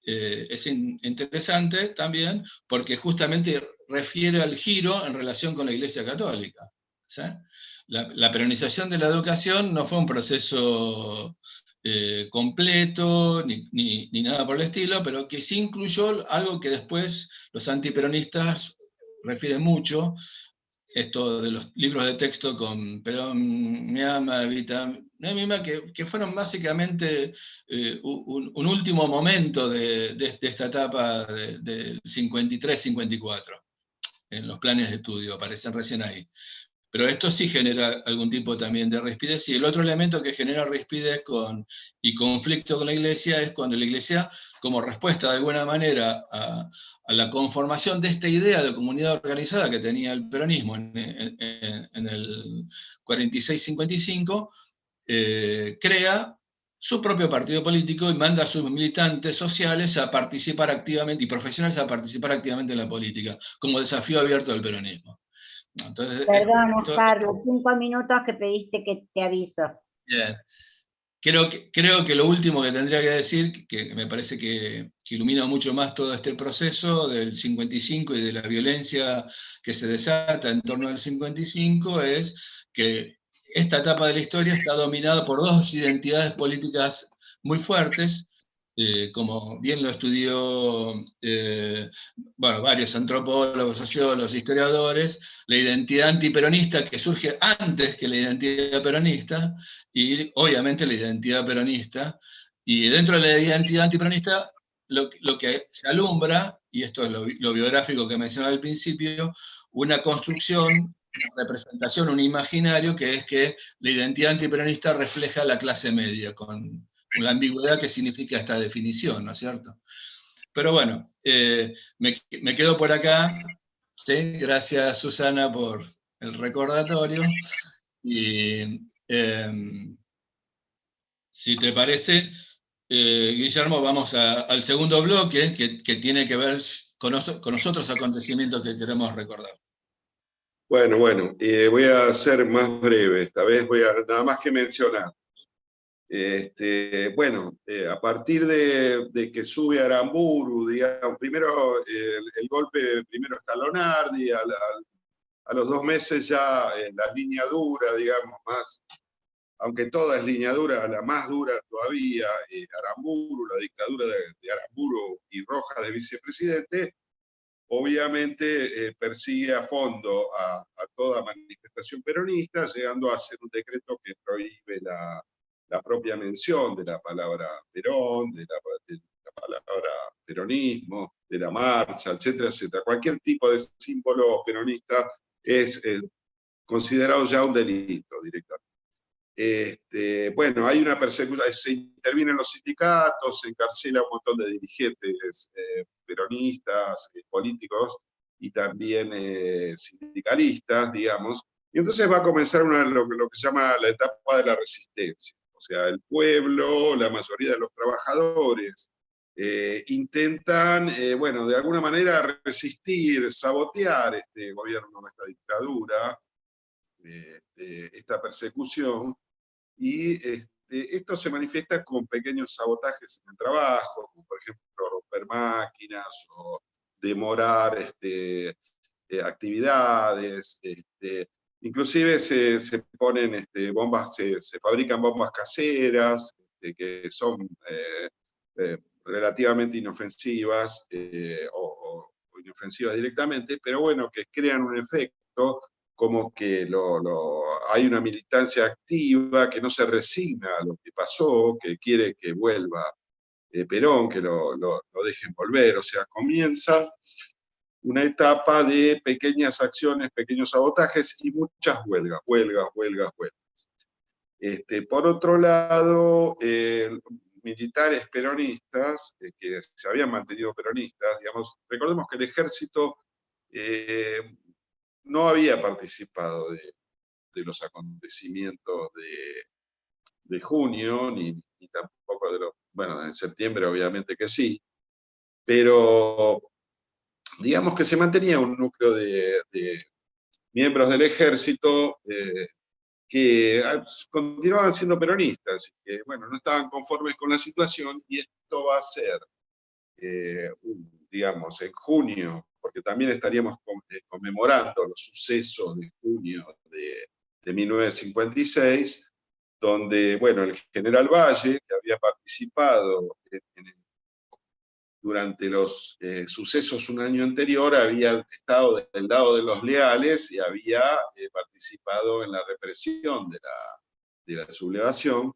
es interesante también, porque justamente refiere al giro en relación con la Iglesia Católica. ¿Sí? La peronización de la educación no fue un proceso completo, ni nada por el estilo, pero que sí incluyó algo que después los antiperonistas refieren mucho, esto de los libros de texto con Perón me ama, Evita me mima, que fueron básicamente un último momento de esta etapa del 53-54, en los planes de estudio, aparecen recién ahí. Pero esto sí genera algún tipo también de rispidez, y el otro elemento que genera rispidez y conflicto con la Iglesia es cuando la Iglesia, como respuesta de alguna manera a la conformación de esta idea de comunidad organizada que tenía el peronismo en el 46-55, crea su propio partido político y manda a sus militantes sociales a participar activamente, y profesionales a participar activamente en la política, como desafío abierto del peronismo. Entonces,
perdón, Carlos, 5 minutos que pediste que te aviso.
Bien. Creo que lo último que tendría que decir, que me parece que ilumina mucho más todo este proceso del 55 y de la violencia que se desata en torno al 55, es que esta etapa de la historia está dominada por dos identidades políticas muy fuertes, como bien lo estudió varios antropólogos, sociólogos, historiadores, la identidad antiperonista, que surge antes que la identidad peronista, y obviamente la identidad peronista, y dentro de la identidad antiperonista lo que se alumbra, y esto es lo biográfico que mencionaba al principio, una construcción, una representación, un imaginario, que es que la identidad antiperonista refleja la clase media, con la ambigüedad que significa esta definición, ¿no es cierto? Pero bueno, me quedo por acá. ¿Sí? Gracias, Susana, por el recordatorio. Y si te parece, Guillermo, vamos al segundo bloque, que tiene que ver con los otros acontecimientos que queremos recordar.
Bueno, voy a ser más breve. Esta vez voy a nada más que mencionar. A partir de que sube Aramburu, digamos, primero el golpe primero está Lonardi, a los 2 meses ya la línea dura, digamos, más, aunque toda es línea dura, la más dura todavía, Aramburu, la dictadura de Aramburu y Rojas de vicepresidente, obviamente persigue a fondo a toda manifestación peronista, llegando a hacer un decreto que prohíbe la propia mención de la palabra Perón, de la palabra peronismo, de la marcha, etcétera, etcétera. Cualquier tipo de símbolo peronista es considerado ya un delito directamente. Bueno, hay una persecución, se intervienen los sindicatos, se encarcela un montón de dirigentes peronistas, políticos y también sindicalistas, digamos. Y entonces va a comenzar lo que se llama la etapa de la resistencia. O sea, el pueblo, la mayoría de los trabajadores, intentan, bueno, de alguna manera resistir, sabotear este gobierno, esta dictadura, esta persecución, y esto se manifiesta con pequeños sabotajes en el trabajo, como por ejemplo romper máquinas o demorar actividades, inclusive se ponen bombas, se fabrican bombas caseras, que son relativamente inofensivas o inofensivas directamente, pero bueno, que crean un efecto como que hay una militancia activa que no se resigna a lo que pasó, que quiere que vuelva Perón, que lo dejen volver. O sea, comienza una etapa de pequeñas acciones, pequeños sabotajes y muchas huelgas. Por otro lado, militares peronistas, que se habían mantenido peronistas, digamos, recordemos que el ejército no había participado de los acontecimientos de junio, ni tampoco de bueno, en septiembre obviamente que sí, pero digamos que se mantenía un núcleo de miembros del ejército que continuaban siendo peronistas, y que bueno, no estaban conformes con la situación, y esto va a ser, digamos, en junio, porque también estaríamos conmemorando los sucesos de junio de 1956, donde, bueno, el general Valle, que había participado durante los sucesos un año anterior, había estado del lado de los leales y había participado en la represión de la sublevación.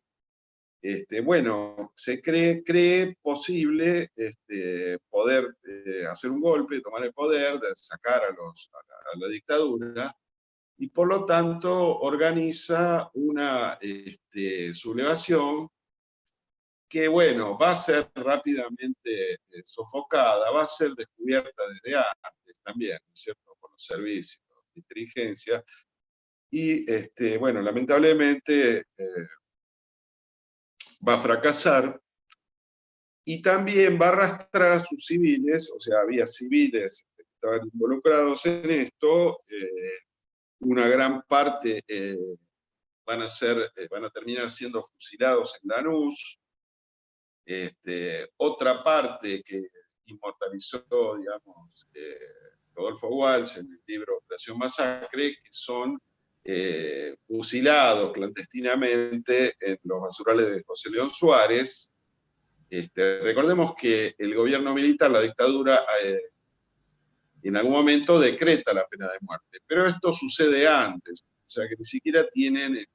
Bueno, se cree posible poder hacer un golpe, tomar el poder, sacar a la dictadura, y por lo tanto organiza una sublevación que, bueno, va a ser rápidamente sofocada, va a ser descubierta desde antes también, ¿no es cierto?, por los servicios de inteligencia, y, bueno, lamentablemente va a fracasar, y también va a arrastrar a sus civiles, o sea, había civiles que estaban involucrados en esto, una gran parte van a terminar siendo fusilados en Lanús, otra parte que inmortalizó, digamos, Rodolfo Walsh en el libro Operación Masacre, que son fusilados clandestinamente en los basurales de José León Suárez. Recordemos que el gobierno militar, la dictadura, en algún momento decreta la pena de muerte, pero esto sucede antes, o sea que ni siquiera tienen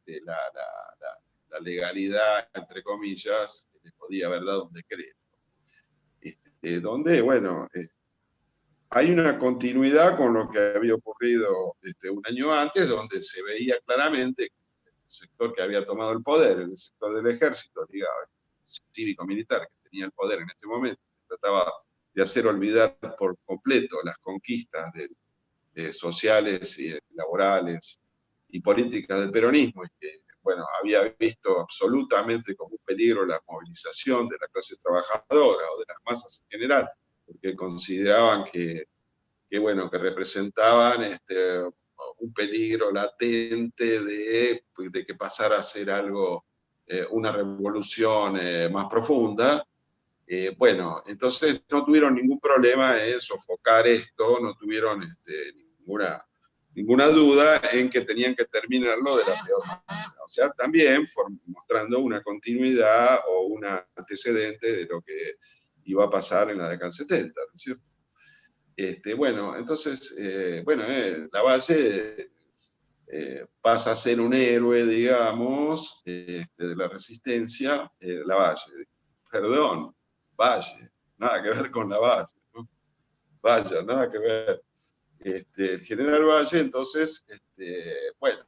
la legalidad, entre comillas, que les podía haber dado un decreto. Donde, bueno, hay una continuidad con lo que había ocurrido un año antes, donde se veía claramente que el sector que había tomado el poder, el sector del ejército, ligado, cívico-militar, que tenía el poder en este momento, trataba de hacer olvidar por completo las conquistas sociales, y laborales y políticas del peronismo, y que, bueno, había visto absolutamente como un peligro la movilización de la clase trabajadora o de las masas en general, porque consideraban que representaban un peligro latente de que pasara a ser algo, una revolución más profunda. Bueno, entonces no tuvieron ningún problema en sofocar esto, no tuvieron ninguna duda en que tenían que terminarlo de la peor manera. O sea, también mostrando una continuidad o un antecedente de lo que iba a pasar en la década del 70, ¿no es cierto? Bueno, entonces, Lavalle pasa a ser un héroe, digamos, de la resistencia, Valle, nada que ver con la Valle, ¿no? Vaya, nada que ver. El general Valle, entonces, bueno,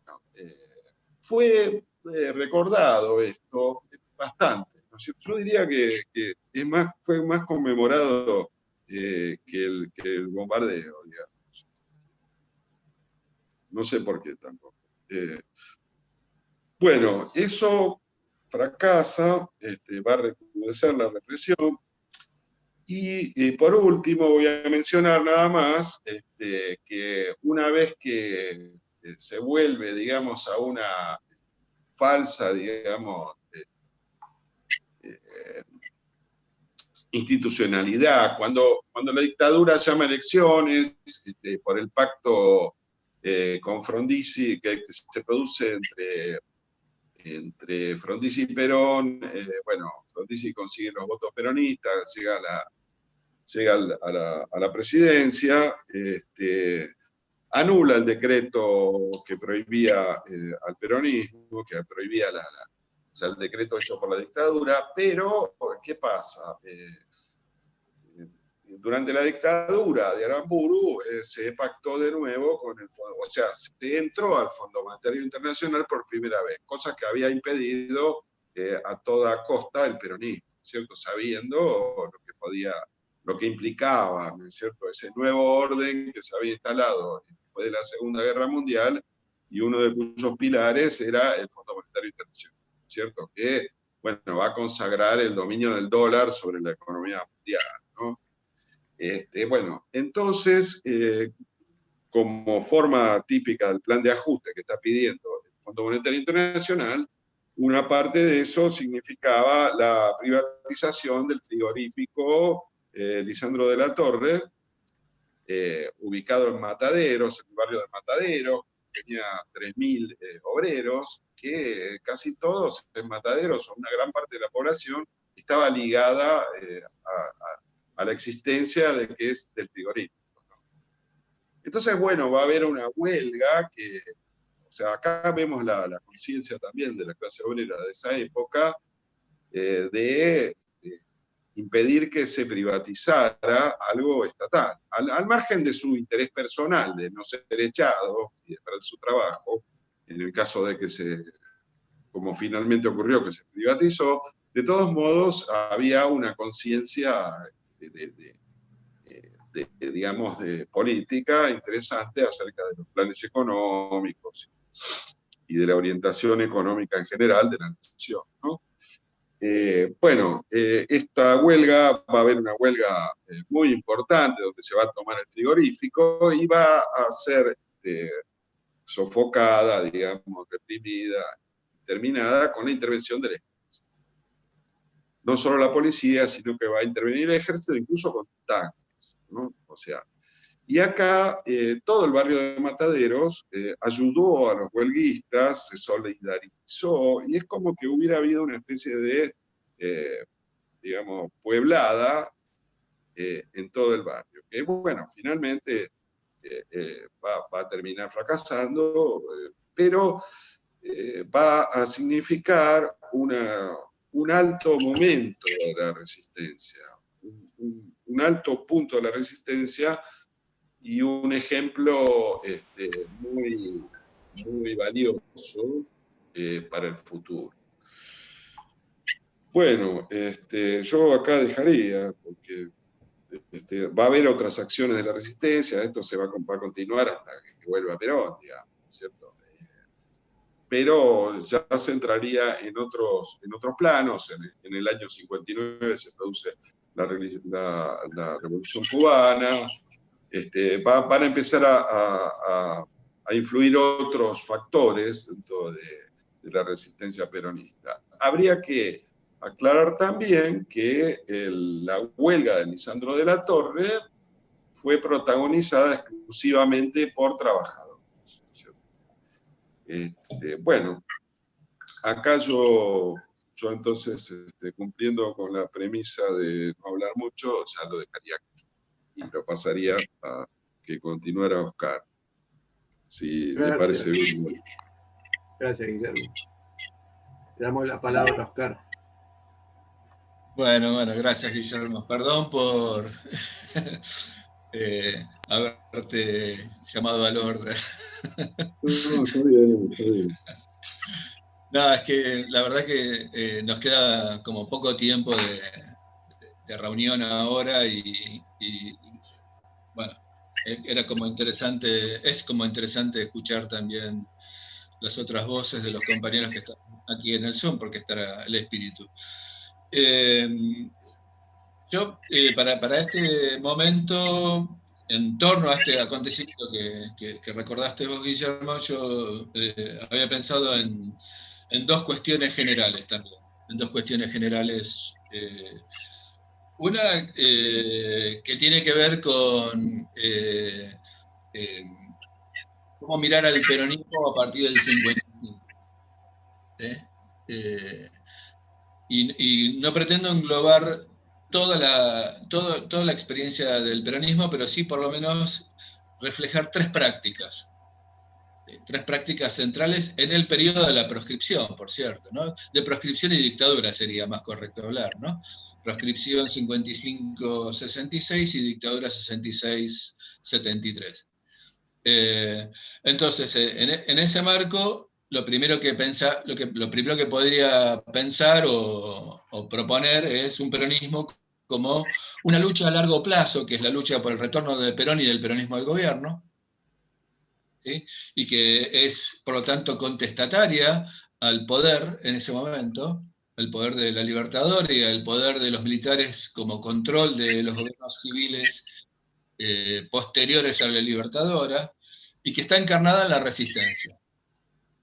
fue recordado esto bastante, ¿no es cierto? Yo diría que fue más conmemorado que el bombardeo, digamos. No sé por qué tampoco. Bueno, eso fracasa, va a recrudecer la represión. Y por último voy a mencionar nada más que una vez que se vuelve, digamos, a una falsa, digamos, institucionalidad, cuando la dictadura llama elecciones por el pacto con Frondizi que se produce entre Frondizi y Perón, bueno, Frondizi consigue los votos peronistas, llega a la presidencia, anula el decreto que prohibía al peronismo, que prohibía o sea, el decreto hecho por la dictadura, pero ¿qué pasa? Durante la dictadura de Aramburu se pactó de nuevo con el fondo, o sea, se entró al Fondo Monetario Internacional por primera vez, cosa que había impedido a toda costa el peronismo, ¿cierto? Sabiendo lo que implicaba, ¿no es cierto?, ese nuevo orden que se había instalado después de la Segunda Guerra Mundial, y uno de cuyos pilares era el Fondo Monetario Internacional, ¿cierto?, que, bueno, va a consagrar el dominio del dólar sobre la economía mundial, ¿no? Bueno, entonces, como forma típica del plan de ajuste que está pidiendo el Fondo Monetario Internacional, una parte de eso significaba la privatización del frigorífico Lisandro de la Torre, ubicado en Mataderos, en el barrio de Mataderos, tenía 3.000 obreros, que casi todos en Mataderos, o una gran parte de la población, estaba ligada a la existencia de que es del frigorífico, ¿no? Entonces, bueno, va a haber una huelga que, o sea, acá vemos la conciencia también de la clase obrera de esa época, de impedir que se privatizara algo estatal, al margen de su interés personal, de no ser echado y de perder su trabajo, en el caso de que como finalmente ocurrió, que se privatizó. De todos modos, había una conciencia digamos, de política interesante acerca de los planes económicos y de la orientación económica en general de la nación, ¿no? Bueno, esta huelga, va a haber una huelga muy importante donde se va a tomar el frigorífico y va a ser sofocada, digamos, reprimida, terminada con la intervención del ejército. No solo la policía, sino que va a intervenir el ejército, incluso con tanques, ¿no? O sea, y acá todo el barrio de Mataderos ayudó a los huelguistas, se solidarizó, y es como que hubiera habido una especie de, digamos, pueblada en todo el barrio. Que bueno, finalmente va a terminar fracasando, pero va a significar un alto momento de la resistencia, un alto punto de la resistencia, y un ejemplo muy, muy valioso para el futuro. Bueno, yo acá dejaría, porque va a haber otras acciones de la resistencia, esto va a continuar hasta que vuelva Perón, digamos, ¿cierto? Pero ya se entraría en otros planos. En el año 59 se produce la Revolución Cubana. Van a empezar a influir otros factores dentro de la resistencia peronista. Habría que aclarar también que la huelga de Lisandro de la Torre fue protagonizada exclusivamente por trabajadores, ¿cierto? Bueno, acá yo entonces, cumpliendo con la premisa de no hablar mucho, ya lo dejaría aquí y lo pasaría a que continuara Oscar, si le parece bien.
Gracias, Guillermo. Le damos la palabra a Oscar.
Bueno, gracias, Guillermo. Perdón por haberte llamado al orden.
No, está bien, está bien.
No, es que la verdad que nos queda como poco tiempo de reunión ahora y bueno, era como interesante, es como interesante escuchar también las otras voces de los compañeros que están aquí en el Zoom, porque estará el espíritu. Yo, para este momento, en torno a este acontecimiento que recordaste vos, Guillermo, yo había pensado en dos cuestiones generales también. En dos cuestiones generales. Una que tiene que ver con cómo mirar al peronismo a partir del 55. Y no pretendo englobar toda la experiencia del peronismo, pero sí por lo menos reflejar tres prácticas centrales en el periodo de la proscripción, por cierto, ¿no? De proscripción y dictadura sería más correcto hablar, ¿no? Proscripción 55-66 y dictadura 66-73. Entonces, en ese marco, lo primero que podría pensar o proponer es un peronismo como una lucha a largo plazo, que es la lucha por el retorno de Perón y del peronismo al gobierno, ¿sí? Y que es, por lo tanto, contestataria al poder en ese momento, el poder de la Libertadora, el poder de los militares como control de los gobiernos civiles posteriores a la Libertadora, y que está encarnada en la resistencia,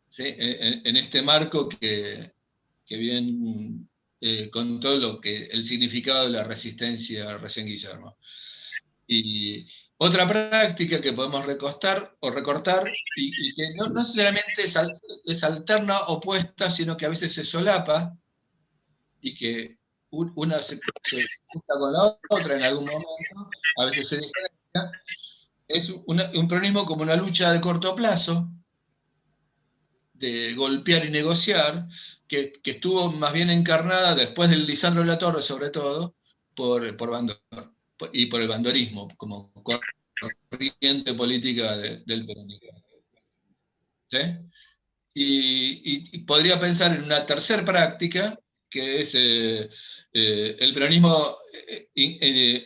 ¿sí? En este marco que bien contó el significado de la resistencia recién Guillermo. Y otra práctica que podemos recortar, y que no necesariamente es alterna, opuesta, sino que a veces se solapa, y que una se junta con la otra en algún momento, a veces se diferencia, es un peronismo como una lucha de corto plazo, de golpear y negociar, que estuvo más bien encarnada después del Lisandro de la Torre, sobre todo, por Bandor, y por el bandorismo, como corriente política del peronismo. ¿Sí? Y podría pensar en una tercera práctica, que es el peronismo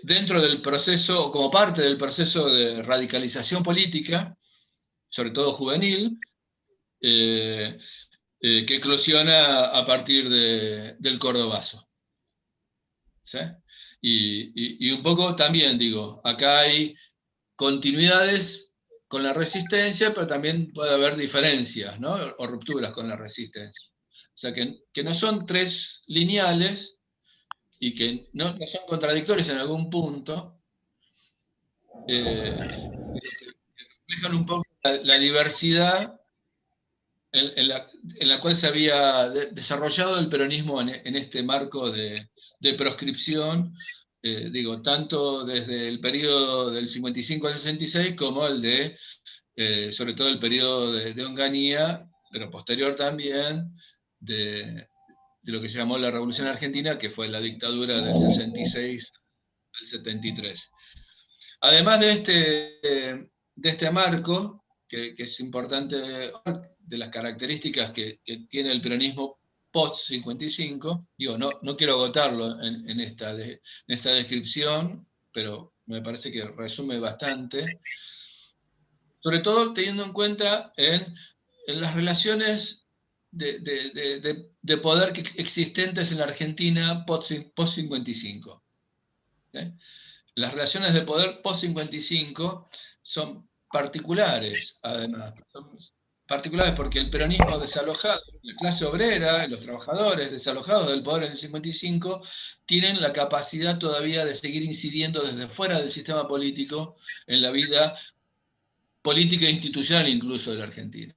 dentro del proceso, o como parte del proceso de radicalización política, sobre todo juvenil, que eclosiona a partir del cordobazo. ¿Sí? Y un poco también, digo, acá hay continuidades con la resistencia, pero también puede haber diferencias, ¿no? O rupturas con la resistencia. O sea, que no son tres lineales y que no son contradictorios en algún punto, reflejan un poco la diversidad en la cual se había desarrollado el peronismo en este marco de proscripción, digo, tanto desde el periodo del 55 al 66 como el sobre todo el periodo de Onganía, pero posterior también, de lo que se llamó la Revolución Argentina, que fue la dictadura del 66 al 73. Además de este marco, que es importante, de las características que tiene el peronismo post-55, digo, no quiero agotarlo en esta descripción, pero me parece que resume bastante, sobre todo teniendo en cuenta en las relaciones de poder existentes en la Argentina post-55. ¿Sí? Las relaciones de poder post-55 son particulares, además. Son particulares porque el peronismo desalojado, la clase obrera, los trabajadores desalojados del poder en el 55, tienen la capacidad todavía de seguir incidiendo desde fuera del sistema político en la vida política e institucional incluso de la Argentina.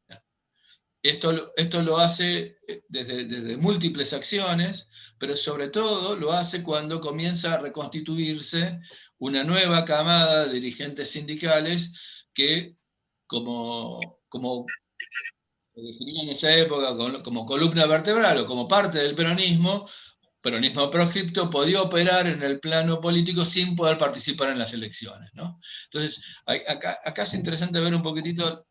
Esto lo hace desde múltiples acciones, pero sobre todo lo hace cuando comienza a reconstituirse una nueva camada de dirigentes sindicales que, como se definía en esa época como columna vertebral o como parte del peronismo, peronismo proscripto podía operar en el plano político sin poder participar en las elecciones, ¿no? Entonces, acá es interesante ver un poquitito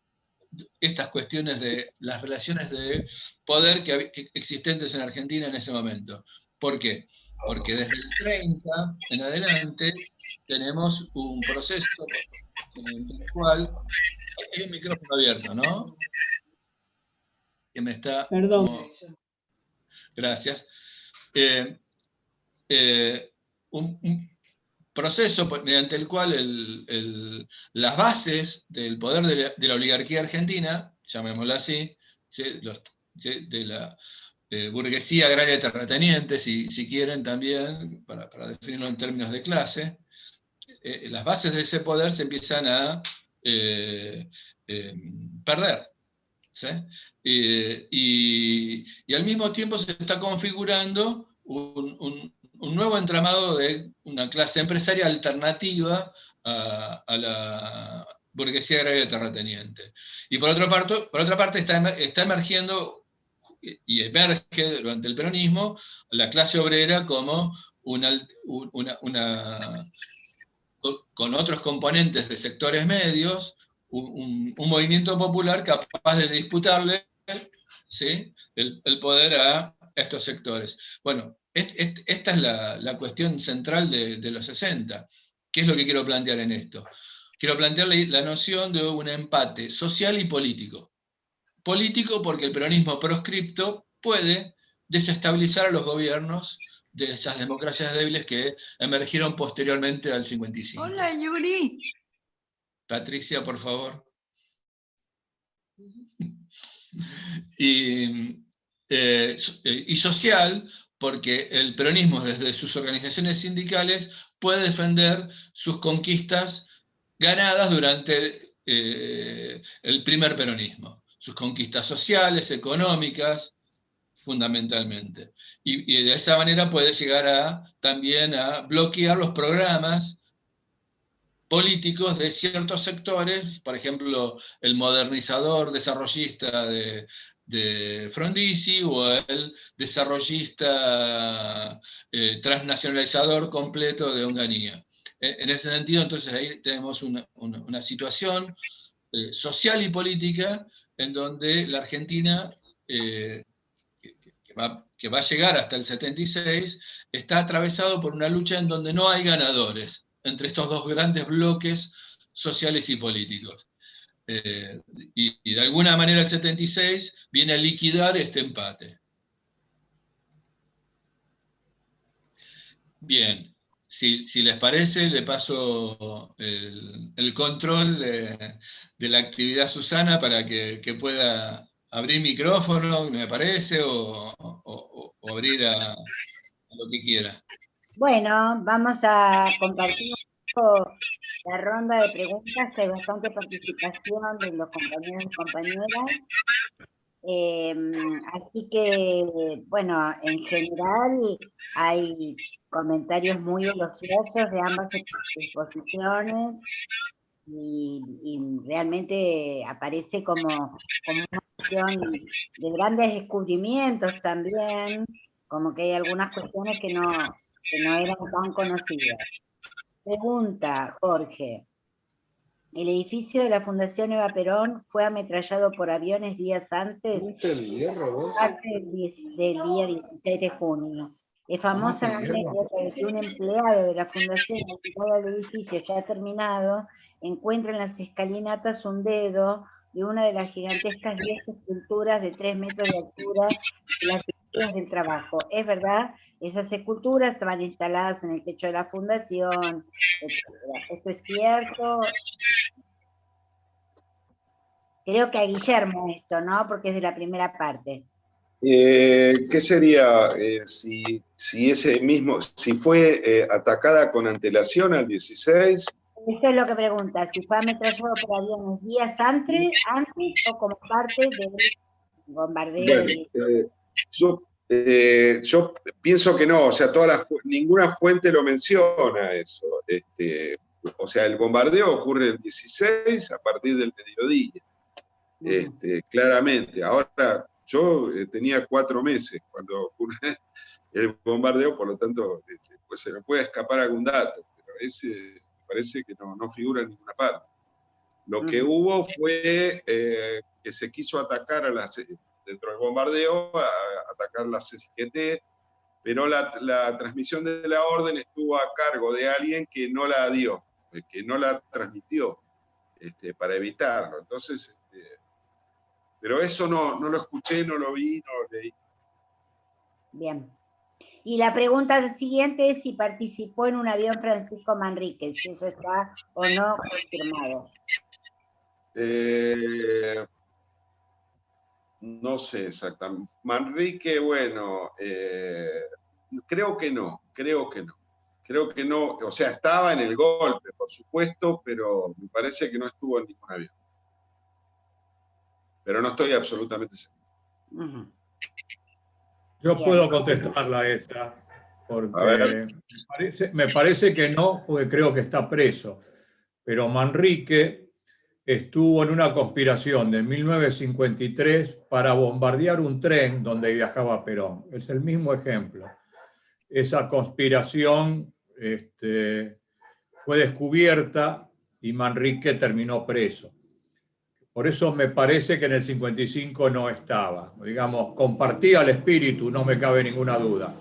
estas cuestiones de las relaciones de poder que existentes en Argentina en ese momento. ¿Por qué? Porque desde el 30 en adelante tenemos un proceso en el cual hay un micrófono abierto, ¿no? Que me está...
Perdón.
Gracias. Un proceso mediante el cual las bases del poder de la oligarquía argentina, llamémosla así, ¿sí? De la burguesía agraria terrateniente, si quieren también, para definirlo en términos de clase, las bases de ese poder se empiezan a perder. ¿Sí? Y al mismo tiempo se está configurando un nuevo entramado de una clase empresaria alternativa a la burguesía agraria terrateniente. Y por otra parte está emergiendo, y emerge durante el peronismo, la clase obrera como con otros componentes de sectores medios, un movimiento popular capaz de disputarle, ¿sí? el poder a estos sectores. Bueno, esta es la cuestión central de los 60. ¿Qué es lo que quiero plantear en esto? Quiero plantear la noción de un empate social y político. Político porque el peronismo proscripto puede desestabilizar a los gobiernos de esas democracias débiles que emergieron posteriormente al 55.
Hola, Yuri.
Patricia, por favor. Y social, porque el peronismo desde sus organizaciones sindicales puede defender sus conquistas ganadas durante el primer peronismo. Sus conquistas sociales, económicas, fundamentalmente. Y de esa manera puede llegar también a bloquear los programas políticos de ciertos sectores, por ejemplo, el modernizador desarrollista de Frondizi, o el desarrollista transnacionalizador completo de Onganía. En ese sentido, entonces, ahí tenemos una situación social y política en donde la Argentina, que va a llegar hasta el 76, está atravesado por una lucha en donde no hay ganadores entre estos dos grandes bloques sociales y políticos. Y de alguna manera el 76 viene a liquidar este empate. Bien, si les parece, le paso el control de la actividad Susana para que pueda abrir micrófono, me parece, o abrir a lo que quiera.
Bueno, vamos a compartir un poco la ronda de preguntas, que hay bastante participación de los compañeros y compañeras. Así que, bueno, en general hay comentarios muy elogiosos de ambas exposiciones y realmente aparece como una cuestión de grandes descubrimientos también, como que hay algunas cuestiones que no eran tan conocidas. Pregunta, Jorge. ¿El edificio de la Fundación Eva Perón fue ametrallado por aviones días antes? Parte del día 16 de junio. Es famosa la anécdota de que un empleado de la Fundación, al llegar al edificio ya terminado, encuentra en las escalinatas un dedo de una de las gigantescas 10 esculturas de 3 metros de altura de las esculturas del trabajo. Es verdad, esas esculturas estaban instaladas en el techo de la fundación, etc. ¿Esto es cierto? Creo que a Guillermo esto, ¿no? Porque es de la primera parte.
¿Qué sería si ese mismo, si fue atacada con antelación al 16?
Eso es lo que pregunta, si fue ametrallado por aviones días antes o como parte del bombardeo.
Bueno, yo pienso que no, o sea, ninguna fuente lo menciona eso. O sea, el bombardeo ocurre el 16 a partir del mediodía, claramente. Ahora, yo tenía 4 meses cuando ocurre el bombardeo, por lo tanto, pues se me puede escapar algún dato, pero ese me parece que no figura en ninguna parte. Lo que hubo fue que se quiso atacar dentro del bombardeo, atacar la CGT, pero la transmisión de la orden estuvo a cargo de alguien que no la dio, que no la transmitió, para evitarlo. Entonces, pero eso no lo escuché, no lo vi, no lo leí.
Bien. Y la pregunta siguiente es si participó en un avión Francisco Manrique, si eso está o no confirmado.
No sé exactamente. Manrique, bueno, creo que no. Creo que no, o sea, estaba en el golpe, por supuesto, pero me parece que no estuvo en ningún avión. Pero no estoy absolutamente seguro.
Yo puedo contestarla esa, porque me parece que no, porque creo que está preso. Pero Manrique estuvo en una conspiración de 1953 para bombardear un tren donde viajaba Perón. Es el mismo ejemplo. Esa conspiración fue descubierta y Manrique terminó preso. Por eso me parece que en el 55 no estaba. Digamos, compartía el espíritu, no me cabe ninguna duda.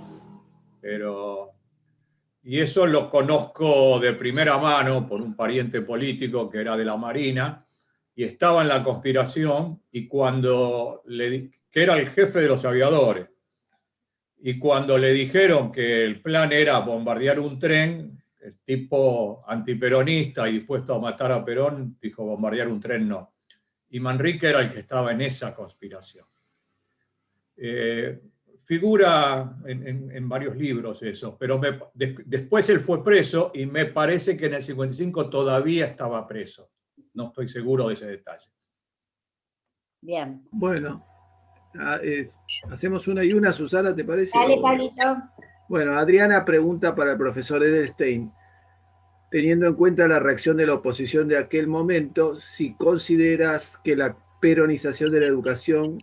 Y eso lo conozco de primera mano por un pariente político que era de la Marina y estaba en la conspiración, y que era el jefe de los aviadores. Y cuando le dijeron que el plan era bombardear un tren, el tipo antiperonista y dispuesto a matar a Perón, dijo bombardear un tren no. Y Manrique era el que estaba en esa conspiración. Figura en varios libros eso, pero después él fue preso y me parece que en el 55 todavía estaba preso. No estoy seguro de ese detalle.
Bien.
Bueno, hacemos una y una, Susana, ¿te parece?
Dale, Pablito.
Bueno, Adriana pregunta para el profesor Edelstein. Teniendo en cuenta la reacción de la oposición de aquel momento, si consideras que la peronización de la educación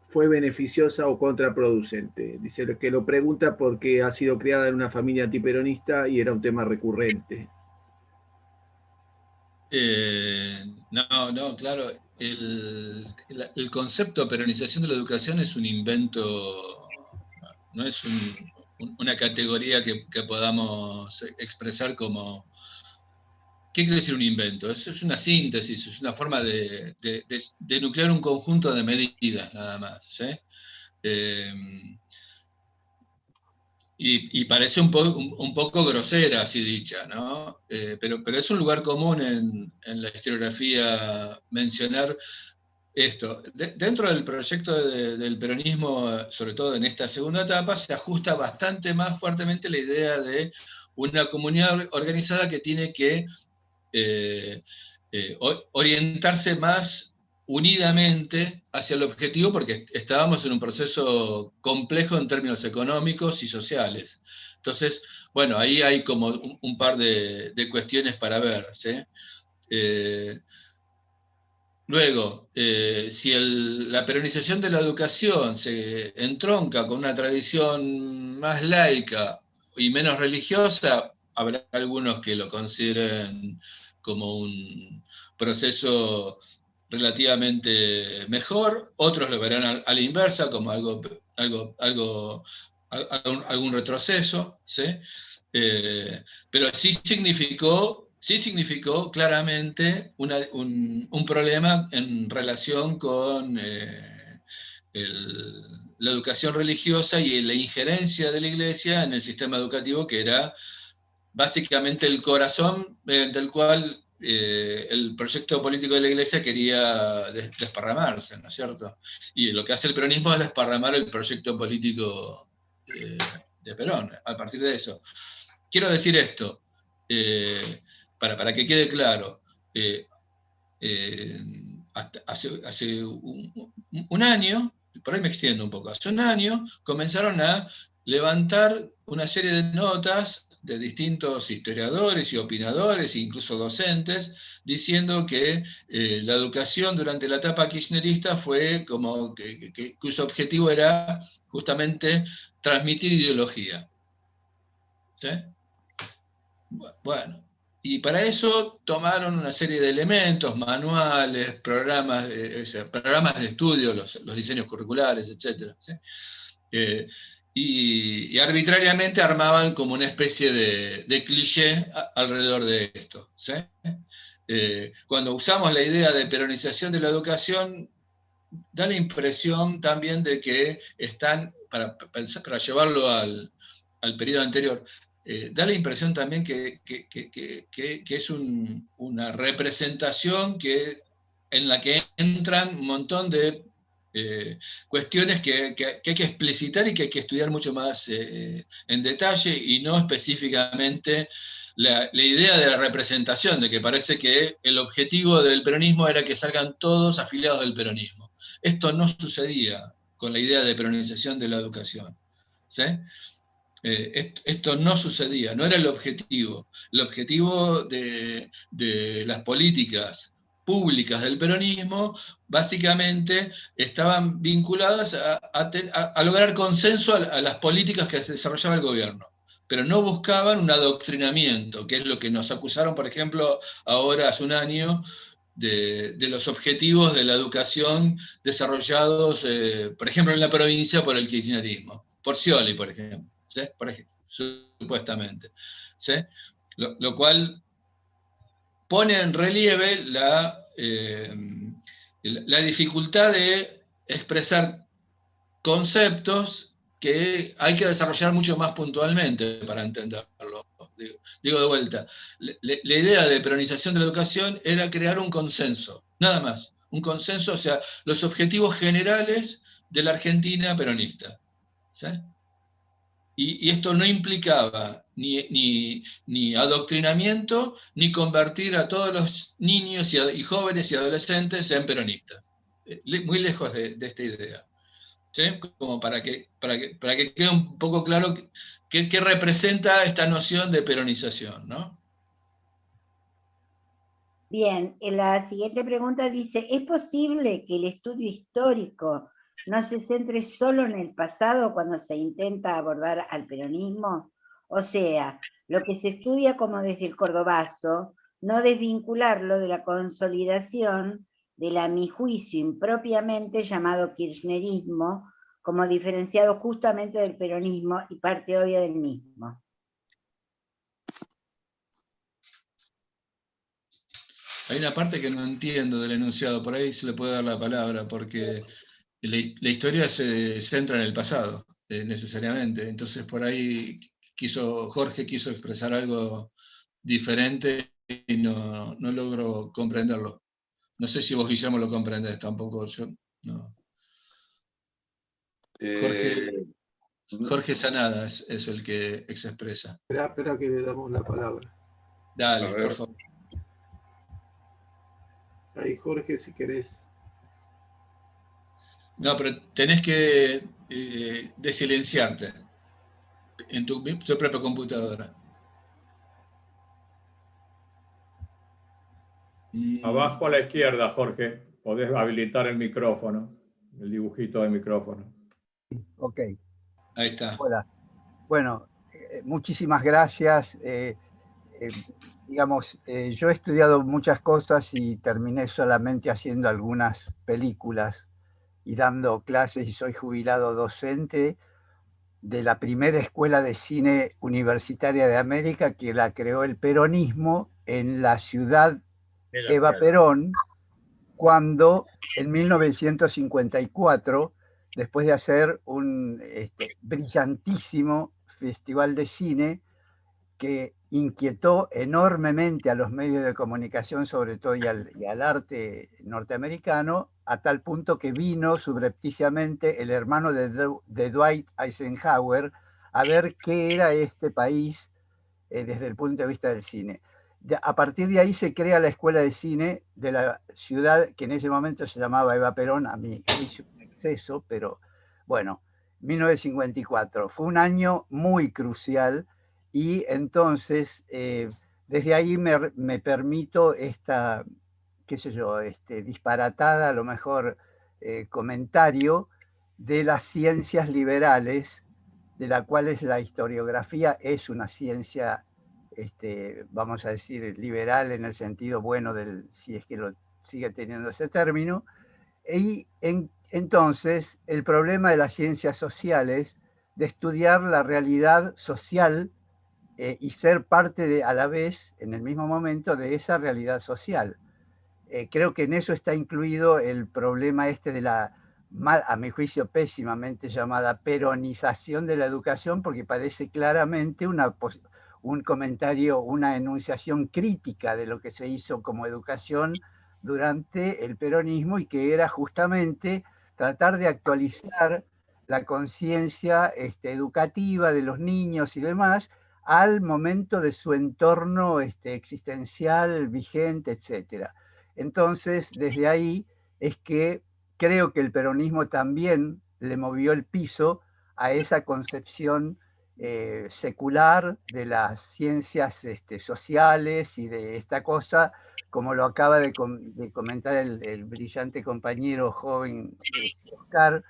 fue beneficiosa o contraproducente. Dice que lo pregunta porque ha sido criada en una familia antiperonista y era un tema recurrente.
No, claro. El concepto de peronización de la educación es un invento, no es una categoría que podamos expresar como... ¿Qué quiere decir un invento? Eso es una síntesis, es una forma de nuclear un conjunto de medidas, nada más. ¿Sí? Y parece un poco grosera, así dicha, ¿no? Pero es un lugar común en la historiografía mencionar esto. Dentro del proyecto del peronismo, sobre todo en esta segunda etapa, se ajusta bastante más fuertemente la idea de una comunidad organizada que tiene que orientarse más unidamente hacia el objetivo, porque estábamos en un proceso complejo en términos económicos y sociales. Entonces, bueno, ahí hay como un par de cuestiones para ver, ¿sí? Luego, si la peronización de la educación se entronca con una tradición más laica y menos religiosa, habrá algunos que lo consideren como un proceso relativamente mejor, otros lo verán a la inversa, como algún retroceso, ¿sí? Pero sí significó claramente un problema en relación con la educación religiosa y la injerencia de la Iglesia en el sistema educativo, que era básicamente el corazón del cual el proyecto político de la Iglesia quería desparramarse, ¿no es cierto? Y lo que hace el peronismo es desparramar el proyecto político de Perón, a partir de eso. Quiero decir esto, para que quede claro. Hace un año, por ahí me extiendo un poco, hace un año comenzaron levantar una serie de notas de distintos historiadores y opinadores, incluso docentes, diciendo que la educación durante la etapa kirchnerista fue como cuyo objetivo era justamente transmitir ideología. ¿Sí? Bueno, y para eso tomaron una serie de elementos, manuales, programas de estudio, los diseños curriculares, etc. ¿Sí? Y arbitrariamente armaban como una especie de cliché alrededor de esto. ¿Sí? Cuando usamos la idea de peronización de la educación, da la impresión también de que están, para llevarlo al periodo anterior, da la impresión también que es una representación en la que entran un montón de cuestiones que hay que explicitar y que hay que estudiar mucho más en detalle, y no específicamente la idea de la representación, de que parece que el objetivo del peronismo era que salgan todos afiliados del peronismo. Esto no sucedía con la idea de peronización de la educación. ¿Sí? Esto no sucedía, no era el objetivo. El objetivo de las políticas públicas del peronismo básicamente estaban vinculadas a lograr consenso a las políticas que desarrollaba el gobierno, pero no buscaban un adoctrinamiento, que es lo que nos acusaron, por ejemplo, ahora hace un año, de los objetivos de la educación desarrollados, por ejemplo, en la provincia por el kirchnerismo, por Scioli, por ejemplo. ¿Sí? Supuestamente. ¿Sí? Lo cual pone en relieve la dificultad de expresar conceptos que hay que desarrollar mucho más puntualmente para entenderlo. Digo de vuelta, la idea de peronización de la educación era crear un consenso, nada más. Un consenso, o sea, los objetivos generales de la Argentina peronista. ¿Sí? Y esto no implicaba ni adoctrinamiento, ni convertir a todos los niños y jóvenes y adolescentes en peronistas. Muy lejos de esta idea. ¿Sí? Como para que quede un poco claro qué representa esta noción de peronización, ¿no?
Bien, la siguiente pregunta dice, ¿es posible que el estudio histórico no se centre solo en el pasado cuando se intenta abordar al peronismo? O sea, lo que se estudia como desde el cordobazo, no desvincularlo de la consolidación del, a mi juicio, impropiamente llamado kirchnerismo, como diferenciado justamente del peronismo y parte obvia del mismo.
Hay una parte que no entiendo del enunciado, por ahí se le puede dar la palabra, porque la historia se centra en el pasado, necesariamente. Entonces por ahí Jorge quiso expresar algo diferente y no logro comprenderlo. No sé si vos, Guillermo, lo comprendés tampoco. Yo no. Jorge Sanada es el que se expresa.
Espera que le damos la palabra.
Dale, por favor.
Ahí, Jorge, si querés.
No, pero tenés que desilenciarte en tu propia computadora.
Abajo a la izquierda, Jorge, podés habilitar el micrófono, el dibujito del micrófono.
Ok.
Ahí está.
Hola. Bueno, muchísimas gracias. Digamos, yo he estudiado muchas cosas y terminé solamente haciendo algunas películas y dando clases, y soy jubilado docente de la primera escuela de cine universitaria de América, que la creó el peronismo en la ciudad Eva Perón, cuando en 1954, después de hacer un brillantísimo festival de cine que inquietó enormemente a los medios de comunicación, sobre todo, y al arte norteamericano, a tal punto que vino subrepticiamente el hermano de Dwight Eisenhower a ver qué era este país desde el punto de vista del cine. A partir de ahí se crea la escuela de cine de la ciudad, que en ese momento se llamaba Eva Perón, a mi juicio un exceso, pero bueno, 1954. Fue un año muy crucial y entonces desde ahí me permito esta, qué sé yo, disparatada, a lo mejor comentario de las ciencias liberales, de la cual la historiografía es una ciencia, vamos a decir, liberal en el sentido bueno, si es que lo sigue teniendo ese término. Y entonces el problema de las ciencias sociales, de estudiar la realidad social y ser parte a la vez, en el mismo momento, de esa realidad social. Creo que en eso está incluido el problema de la, a mi juicio, pésimamente llamada peronización de la educación, porque parece claramente un comentario, una enunciación crítica de lo que se hizo como educación durante el peronismo, y que era justamente tratar de actualizar la conciencia educativa de los niños y demás al momento de su entorno existencial, vigente, etcétera. Entonces, desde ahí es que creo que el peronismo también le movió el piso a esa concepción secular de las ciencias sociales y de esta cosa, como lo acaba de comentar el brillante compañero joven Oscar,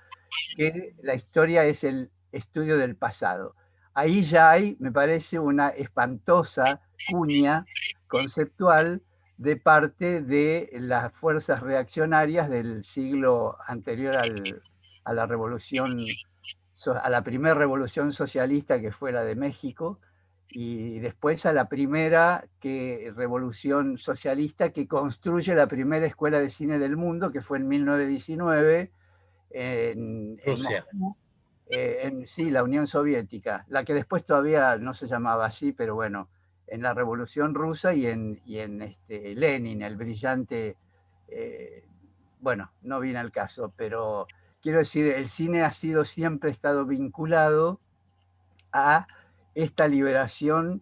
que la historia es el estudio del pasado. Ahí ya hay, me parece, una espantosa cuña conceptual de parte de las fuerzas reaccionarias del siglo anterior a la revolución, a la primera revolución socialista, que fue la de México, y después a la primera revolución socialista que construye la primera escuela de cine del mundo, que fue en 1919 en Moscú, sí, la Unión Soviética, la que después todavía no se llamaba así, pero bueno, en la Revolución Rusa y en Lenin, el brillante, bueno, no viene al caso, pero quiero decir, el cine ha siempre estado vinculado a esta liberación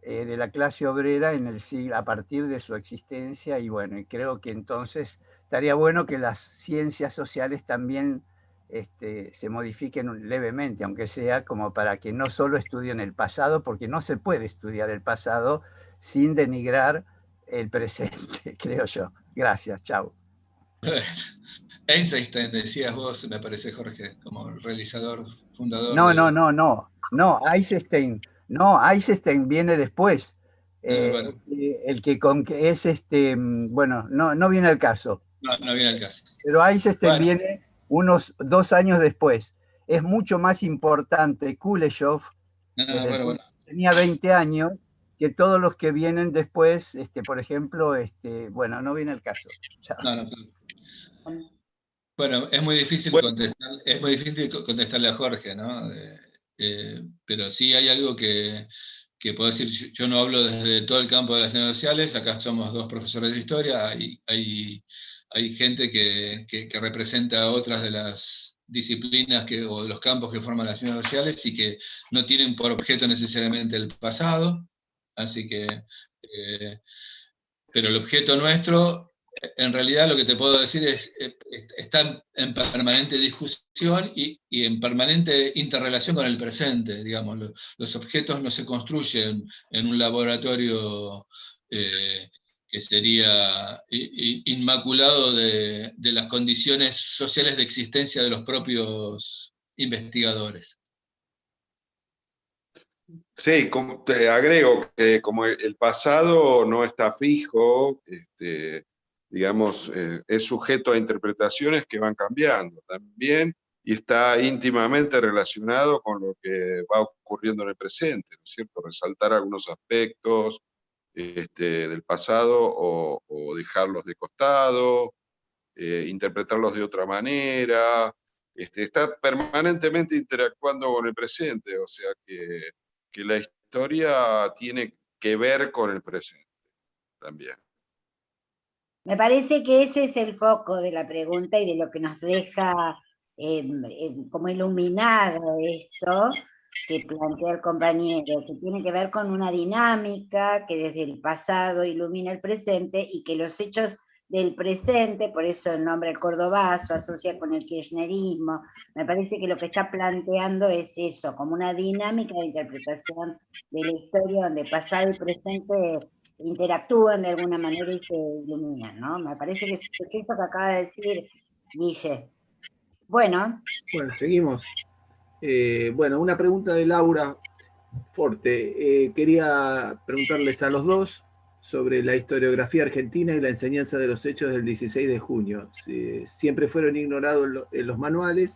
de la clase obrera en el siglo, a partir de su existencia, y bueno, y creo que entonces estaría bueno que las ciencias sociales también se modifiquen levemente, aunque sea como para que no solo estudien el pasado, porque no se puede estudiar el pasado sin denigrar el presente, creo yo. Gracias, chau.
Einstein, decías vos, me parece, Jorge, como realizador, fundador.
No, Eisenstein. No, Eisenstein viene después.
Bueno.
El que es bueno, no viene al caso.
No viene al caso.
Pero Eisenstein viene unos 2 años después. Es mucho más importante Kuleshov, tenía 20 años, que todos los que vienen después, por ejemplo, bueno, no viene al caso.
Bueno, es muy difícil contestarle a Jorge, ¿no? Pero sí hay algo que puedo decir. Yo no hablo desde todo el campo de las ciencias sociales. Acá somos 2 profesores de historia. Hay gente que representa otras de las disciplinas o los campos que forman las ciencias sociales y que no tienen por objeto necesariamente el pasado. Así que, pero el objeto nuestro, en realidad lo que te puedo decir es, está en permanente discusión y en permanente interrelación con el presente, digamos. Los objetos no se construyen en un laboratorio que sería inmaculado de las condiciones sociales de existencia de los propios investigadores.
Sí, te agrego que como el pasado no está fijo, digamos, es sujeto a interpretaciones que van cambiando también, y está íntimamente relacionado con lo que va ocurriendo en el presente, ¿no es cierto? Resaltar algunos aspectos del pasado o dejarlos de costado, interpretarlos de otra manera, está permanentemente interactuando con el presente, o sea que la historia tiene que ver con el presente también.
Me parece que ese es el foco de la pregunta y de lo que nos deja como iluminado esto que plantea el compañero, que tiene que ver con una dinámica que desde el pasado ilumina el presente y que los hechos del presente, por eso el nombre cordobazo asocia con el kirchnerismo. Me parece que lo que está planteando es eso, como una dinámica de interpretación de la historia donde pasado y presente interactúan de alguna manera y se iluminan, ¿no? Me parece que es eso que acaba de decir Guille. Bueno,
seguimos. Bueno, una pregunta de Laura Forte. Quería preguntarles a los dos sobre la historiografía argentina y la enseñanza de los hechos del 16 de junio. Siempre fueron ignorados en los manuales,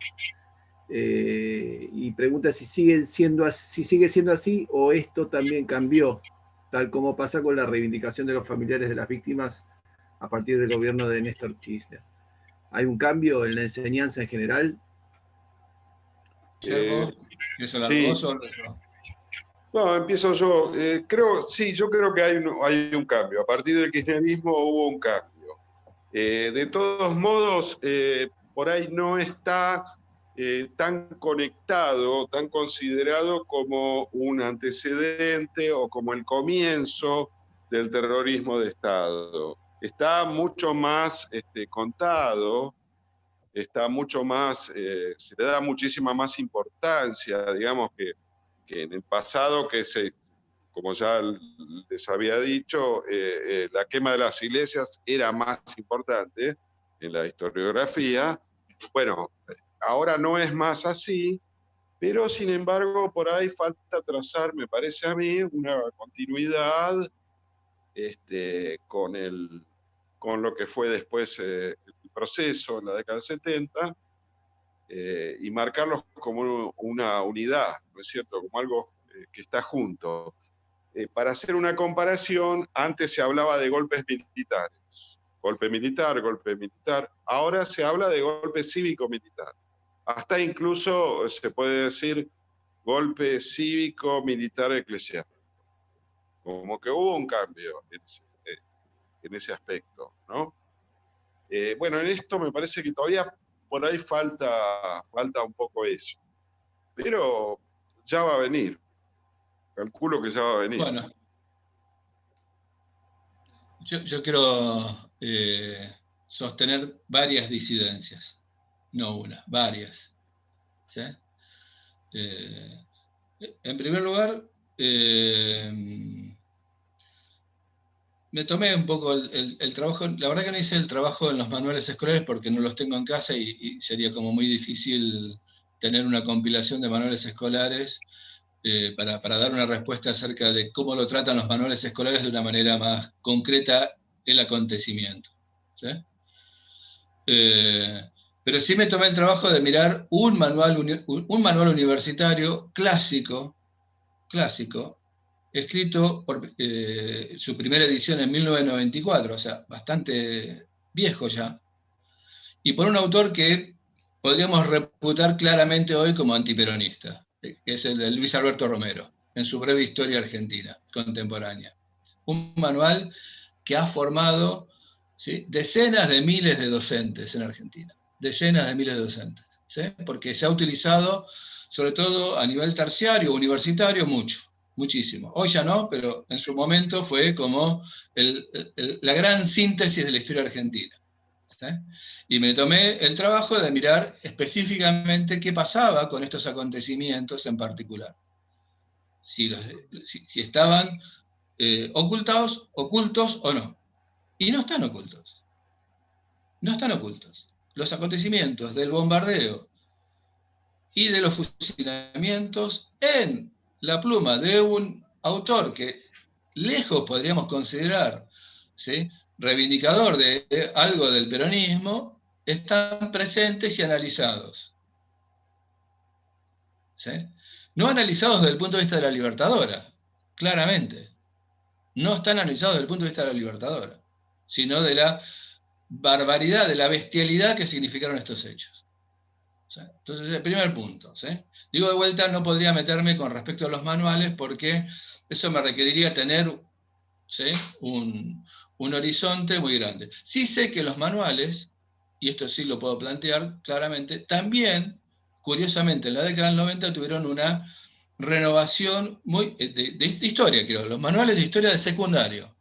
y pregunta si sigue siendo así o esto también cambió, tal como pasa con la reivindicación de los familiares de las víctimas a partir del gobierno de Néstor Kirchner. ¿Hay un cambio en la enseñanza en general?
Sí. No, empiezo yo. Yo creo que hay un cambio. A partir del kirchnerismo hubo un cambio. De todos modos, por ahí no está tan conectado, tan considerado como un antecedente o como el comienzo del terrorismo de Estado. Está mucho más contado, está mucho más, se le da muchísima más importancia, digamos, que en el pasado, como ya les había dicho, la quema de las iglesias era más importante en la historiografía. Bueno, ahora no es más así, pero sin embargo por ahí falta trazar, me parece a mí, una continuidad con lo que fue después el proceso en la década del 70, y marcarlos como una unidad, ¿no es cierto? Como algo que está junto. Para hacer una comparación, antes se hablaba de golpes militares. Golpe militar, ahora se habla de golpe cívico-militar. Hasta incluso se puede decir golpe cívico-militar eclesiástico. Como que hubo un cambio en ese aspecto, ¿no? Bueno, en esto me parece que todavía por ahí falta un poco eso. Pero ya va a venir. Calculo que ya va a venir.
Bueno, yo quiero sostener varias disidencias. No una, varias. ¿Sí? En primer lugar, me tomé un poco el trabajo. La verdad que no hice el trabajo en los manuales escolares porque no los tengo en casa y sería como muy difícil tener una compilación de manuales escolares para dar una respuesta acerca de cómo lo tratan los manuales escolares de una manera más concreta el acontecimiento. ¿Sí? Pero sí me tomé el trabajo de mirar un manual universitario clásico, escrito por su primera edición en 1994, o sea, bastante viejo ya, y por un autor que podríamos reputar claramente hoy como antiperonista, que es el de Luis Alberto Romero, en su breve historia argentina contemporánea. Un manual que ha formado, ¿sí?, decenas de miles de docentes en Argentina, decenas de miles de docentes, ¿sí?, porque se ha utilizado sobre todo a nivel terciario, universitario, muchísimo. Hoy ya no, pero en su momento fue como la gran síntesis de la historia argentina. ¿Sí? Y me tomé el trabajo de mirar específicamente qué pasaba con estos acontecimientos en particular. Si estaban ocultos o no. Y no están ocultos. No están ocultos. Los acontecimientos del bombardeo y de los fusilamientos en la pluma de un autor que lejos podríamos considerar, ¿sí?, reivindicador de algo del peronismo, están presentes y analizados. ¿Sí? No analizados desde el punto de vista de la Libertadora, claramente. No están analizados desde el punto de vista de la Libertadora, sino de la barbaridad, de la bestialidad que significaron estos hechos. ¿Sí? Entonces, el primer punto. ¿Sí? Digo de vuelta, no podría meterme con respecto a los manuales porque eso me requeriría tener, ¿sí?, un horizonte muy grande. Sí sé que los manuales, y esto sí lo puedo plantear claramente, también, curiosamente, en la década del 90 tuvieron una renovación muy de historia, creo, los manuales de historia de secundario.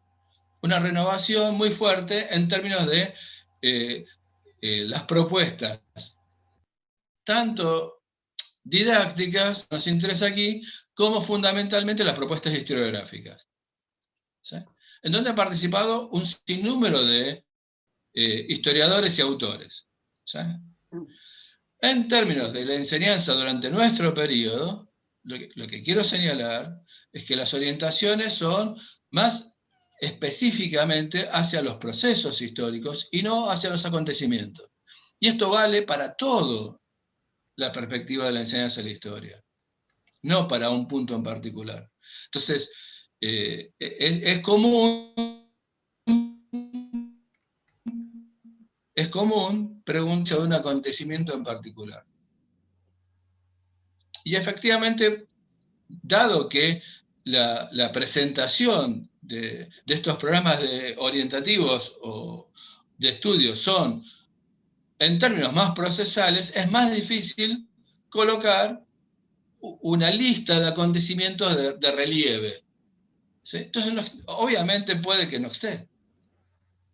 una renovación muy fuerte en términos de las propuestas, tanto didácticas, nos interesa aquí, como fundamentalmente las propuestas historiográficas, ¿sí? En donde han participado un sinnúmero de historiadores y autores, ¿sí? En términos de la enseñanza durante nuestro periodo, lo que quiero señalar es que las orientaciones son más específicamente hacia los procesos históricos y no hacia los acontecimientos. Y esto vale para toda la perspectiva de la enseñanza de la historia, no para un punto en particular. Entonces, es común preguntarse sobre un acontecimiento en particular. Y efectivamente, dado que la presentación de estos programas orientativos o de estudios son, en términos más procesales, es más difícil colocar una lista de acontecimientos de relieve, ¿sí? Entonces, obviamente puede que no esté.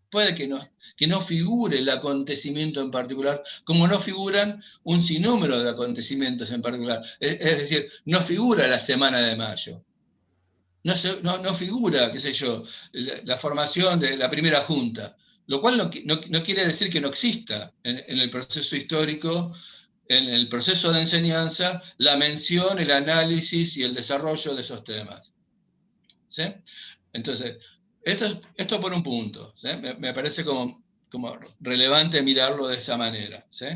Puede que no figure el acontecimiento en particular, como no figuran un sinnúmero de acontecimientos en particular. Es decir, no figura la Semana de Mayo. No figura, qué sé yo, la formación de la primera junta, lo cual no quiere decir que no exista en el proceso histórico, en el proceso de enseñanza, la mención, el análisis y el desarrollo de esos temas, ¿sí? Entonces, esto por un punto, ¿sí? Me parece como relevante mirarlo de esa manera, ¿sí?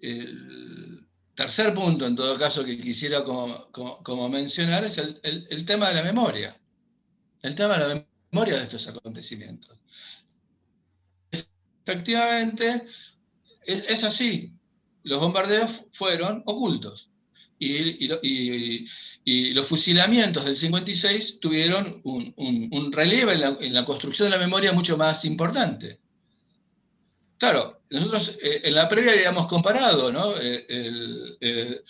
El tercer punto, en todo caso, que quisiera como mencionar es el tema de la memoria. El tema de la memoria de estos acontecimientos. Efectivamente, es así. Los bombardeos fueron ocultos. Y los fusilamientos del 56 tuvieron un relieve en la construcción de la memoria mucho más importante. Claro, nosotros en la previa habíamos comparado, ¿no?, el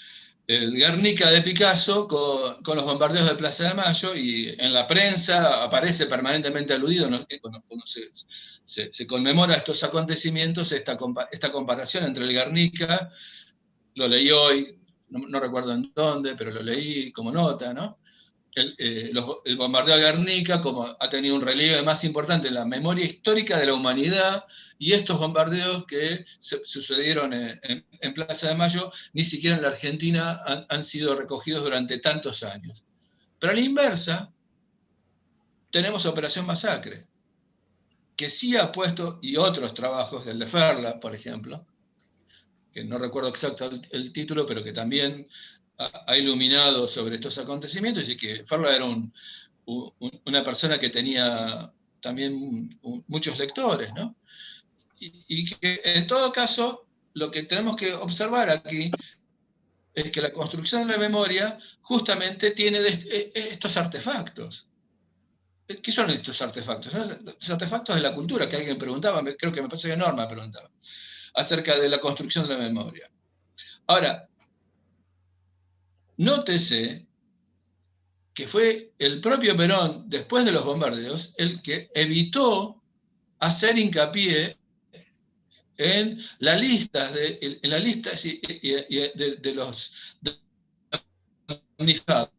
Guernica de Picasso con los bombardeos de Plaza de Mayo, y en la prensa aparece permanentemente aludido, ¿no?, cuando se conmemora estos acontecimientos, esta comparación entre el Guernica, lo leí hoy, no recuerdo en dónde, pero lo leí como nota, ¿no? El bombardeo de Guernica como ha tenido un relieve más importante en la memoria histórica de la humanidad, y estos bombardeos que sucedieron en Plaza de Mayo ni siquiera en la Argentina han sido recogidos durante tantos años. Pero a la inversa, tenemos Operación Masacre, que sí ha puesto, y otros trabajos, el de Ferla, por ejemplo, que no recuerdo exacto el título, pero que también ha iluminado sobre estos acontecimientos, y que Ferla era una persona que tenía también muchos lectores, ¿no? Y que en todo caso, lo que tenemos que observar aquí es que la construcción de la memoria justamente tiene estos artefactos. ¿Qué son estos artefactos? Los artefactos de la cultura, que alguien preguntaba, creo que me parece que Norma preguntaba, acerca de la construcción de la memoria. Ahora, nótese que fue el propio Perón, después de los bombardeos, el que evitó hacer hincapié en la lista de los damnificados,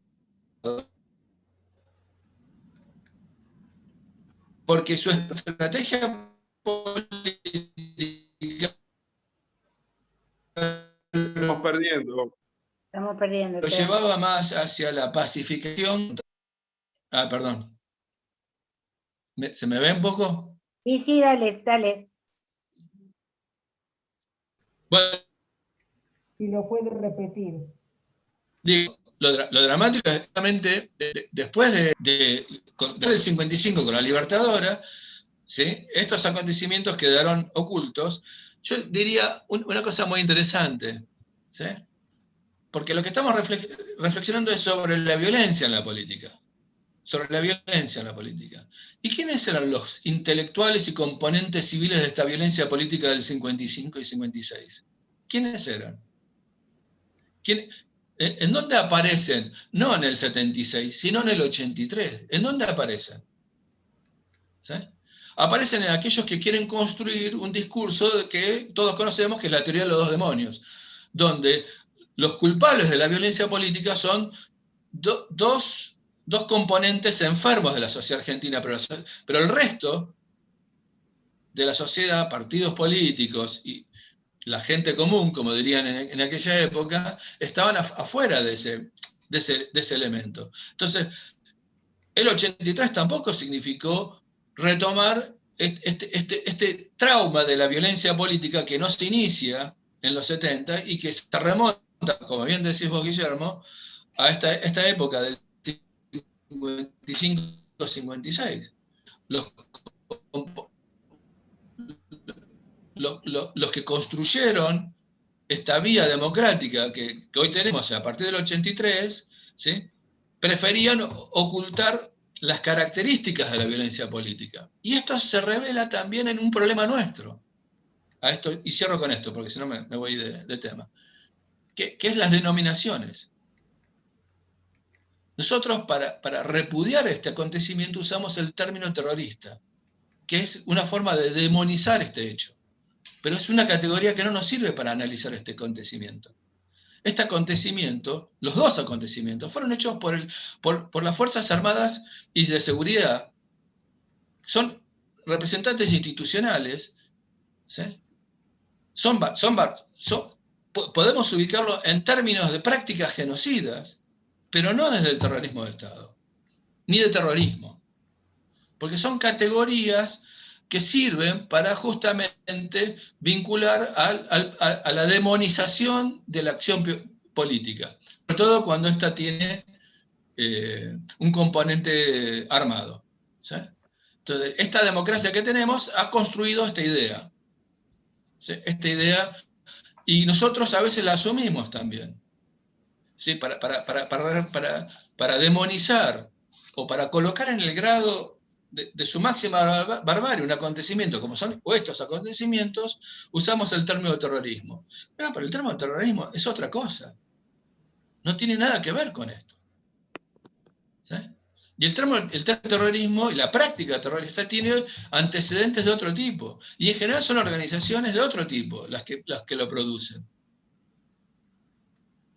porque su estrategia política
Estamos perdiendo.
Lo llevaba más hacia la pacificación. Perdón. ¿Se me ve un poco?
Sí, dale.
Bueno,
Si lo puede repetir.
Digo, lo dramático es justamente después del 55 con la Libertadora, ¿sí?, estos acontecimientos quedaron ocultos. Yo diría una cosa muy interesante, ¿sí?, porque lo que estamos reflexionando es sobre la violencia en la política. ¿Y quiénes eran los intelectuales y componentes civiles de esta violencia política del 55 y 56? ¿Quiénes eran? ¿En dónde aparecen? No en el 76, sino en el 83. ¿En dónde aparecen? ¿sí? Aparecen en aquellos que quieren construir un discurso que todos conocemos, que es la teoría de los dos demonios, donde los culpables de la violencia política son dos componentes enfermos de la sociedad argentina, pero el resto de la sociedad, partidos políticos y la gente común, como dirían en aquella época, estaban afuera de ese elemento. Entonces, el 83 tampoco significó retomar este trauma de la violencia política que no se inicia en los 70 y que se remonta, como bien decís vos, Guillermo, a esta época del 55-56. Los que construyeron esta vía democrática que hoy tenemos a partir del 83, ¿sí?, preferían ocultar las características de la violencia política. Y esto se revela también en un problema nuestro. Y cierro con esto, porque si no me voy de tema. Que es las denominaciones. Nosotros, para repudiar este acontecimiento, usamos el término terrorista, que es una forma de demonizar este hecho. Pero es una categoría que no nos sirve para analizar este acontecimiento. Este acontecimiento, los dos acontecimientos, fueron hechos por las Fuerzas Armadas y de Seguridad. Son representantes institucionales, ¿sí? Podemos ubicarlo en términos de prácticas genocidas, pero no desde el terrorismo de Estado, ni de terrorismo. Porque son categorías que sirven para justamente vincular a la demonización de la acción política, sobre todo cuando ésta tiene un componente armado, ¿sí? Entonces, esta democracia que tenemos ha construido esta idea, ¿sí? Esta idea, y nosotros a veces la asumimos también, ¿sí? Para demonizar o para colocar en el grado de su máxima barbarie un acontecimiento como son estos acontecimientos, usamos el término terrorismo. Pero el término terrorismo es otra cosa. No tiene nada que ver con esto. ¿Sí? Y el término terrorismo y la práctica terrorista tiene antecedentes de otro tipo. Y en general son organizaciones de otro tipo las que lo producen.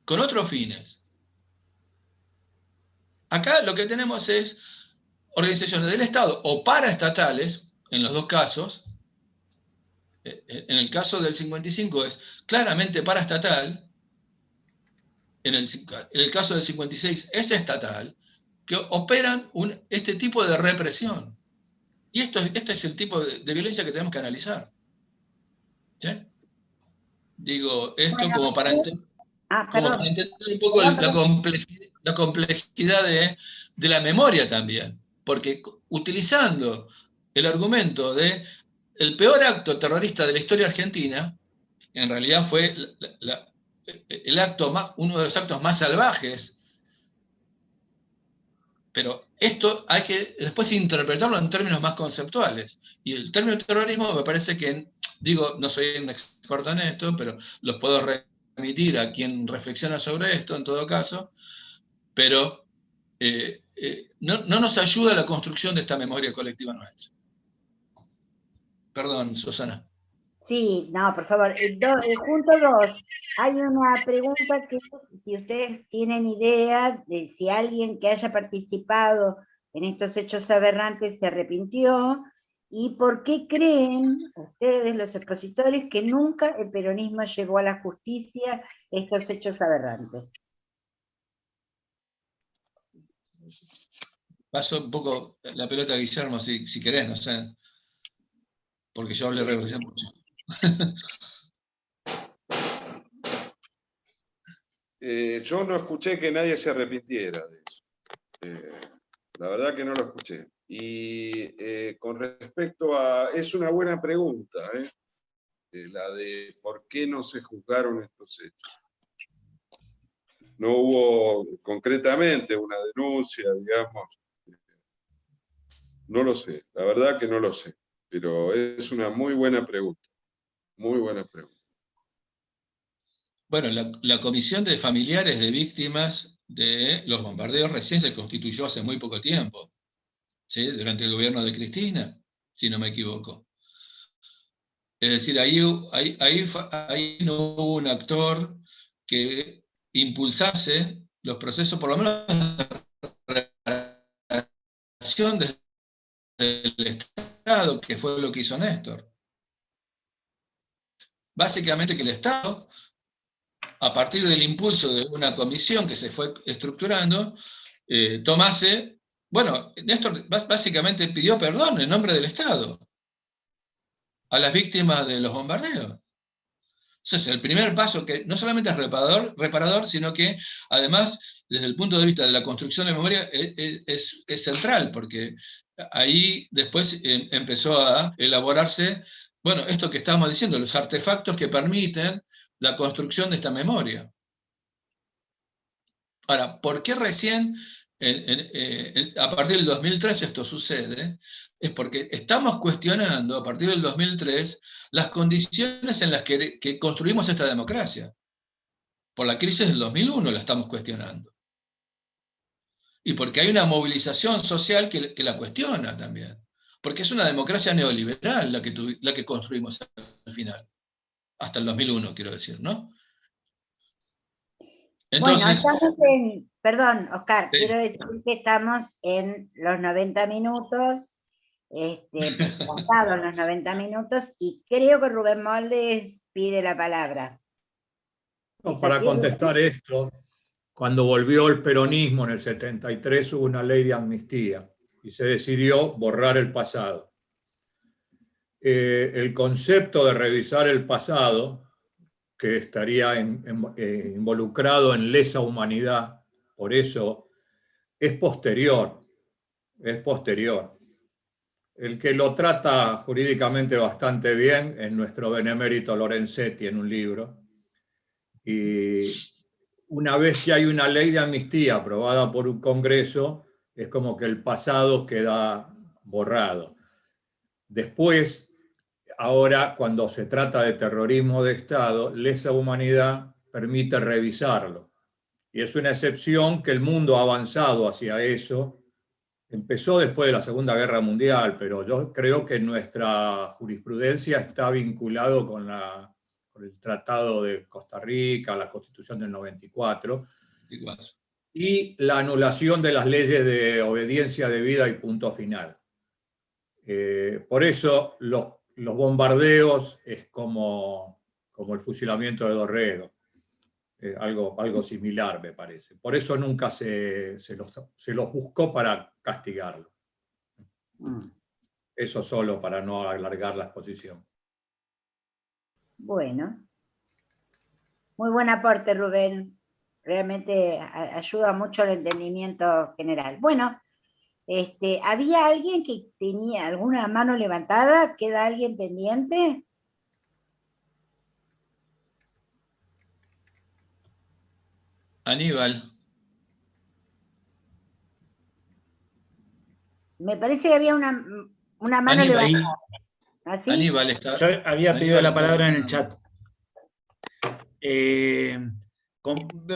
Con otros fines. Acá lo que tenemos es organizaciones del Estado o paraestatales, en los dos casos. En el caso del 55 es claramente paraestatal, en el caso del 56 es estatal, que operan este tipo de represión. Y este es el tipo de violencia que tenemos que analizar. ¿Sí? Digo, esto como para entender un poco la complejidad de la memoria también. Porque utilizando el argumento de el peor acto terrorista de la historia argentina, en realidad fue uno de los actos más salvajes, pero esto hay que después interpretarlo en términos más conceptuales. Y el término terrorismo me parece que, digo, no soy un experto en esto, pero los puedo remitir a quien reflexiona sobre esto en todo caso, pero no nos ayuda a la construcción de esta memoria colectiva nuestra. Perdón, Susana.
Sí, no, por favor. Junto 2, hay una pregunta que es si ustedes tienen idea de si alguien que haya participado en estos hechos aberrantes se arrepintió, y por qué creen ustedes, los expositores, que nunca el peronismo llevó a la justicia estos hechos aberrantes.
Paso un poco la pelota a Guillermo, si querés, no sé. Porque yo hablé recién mucho.
Yo no escuché que nadie se arrepintiera de eso. La verdad que no lo escuché. Y con respecto a... Es una buena pregunta, la de por qué no se juzgaron estos hechos. No hubo concretamente una denuncia, digamos. No lo sé, la verdad que no lo sé. Pero es una muy buena pregunta. Muy buena pregunta.
Bueno, la Comisión de Familiares de Víctimas de los Bombardeos recién se constituyó hace muy poco tiempo. ¿sí? Durante el gobierno de Cristina, si no me equivoco. Es decir, ahí no hubo un actor que impulsase los procesos, por lo menos de relación desde el Estado, que fue lo que hizo Néstor. Básicamente que el Estado, a partir del impulso de una comisión que se fue estructurando, tomase, bueno, Néstor básicamente pidió perdón en nombre del Estado a las víctimas de los bombardeos. Entonces, el primer paso que no solamente es reparador, sino que además, desde el punto de vista de la construcción de memoria, es central, porque ahí después empezó a elaborarse, bueno, esto que estábamos diciendo, los artefactos que permiten la construcción de esta memoria. Ahora, ¿por qué recién, a partir del 2003 esto sucede? Es porque estamos cuestionando, a partir del 2003, las condiciones en las que construimos esta democracia. Por la crisis del 2001 la estamos cuestionando. Y porque hay una movilización social que la cuestiona también. Porque es una democracia neoliberal la que construimos al final. Hasta el 2001, quiero decir, ¿no? Entonces,
bueno, estamos perdón, Oscar, sí. Quiero decir que estamos en los 90 minutos, pasados los 90 minutos, y creo que Rubén Moldes pide la palabra.
No, para contestar esto, cuando volvió el peronismo en el 73 hubo una ley de amnistía y se decidió borrar el pasado. El concepto de revisar el pasado, que estaría involucrado en lesa humanidad, por eso es posterior. El que lo trata jurídicamente bastante bien es nuestro benemérito Lorenzetti en un libro. Y una vez que hay una ley de amnistía aprobada por un Congreso, es como que el pasado queda borrado. Después, ahora, cuando se trata de terrorismo de Estado, lesa humanidad permite revisarlo. Y es una excepción que el mundo ha avanzado hacia eso. Empezó después de la Segunda Guerra Mundial, pero yo creo que nuestra jurisprudencia está vinculado con el Tratado de Costa Rica, la Constitución del 94, y la anulación de las leyes de obediencia debida y punto final. Por eso los bombardeos es como el fusilamiento de Dorrego, algo similar me parece. Por eso nunca se los buscó para castigarlo. Eso solo para no alargar la exposición.
Bueno, muy buen aporte, Rubén. Realmente ayuda mucho al entendimiento general. Bueno, ¿había alguien que tenía alguna mano levantada? ¿Queda alguien pendiente?
Aníbal.
Me parece que había una mano levantada. ¿Así?
Aníbal está.
Yo había pedido la palabra en el chat.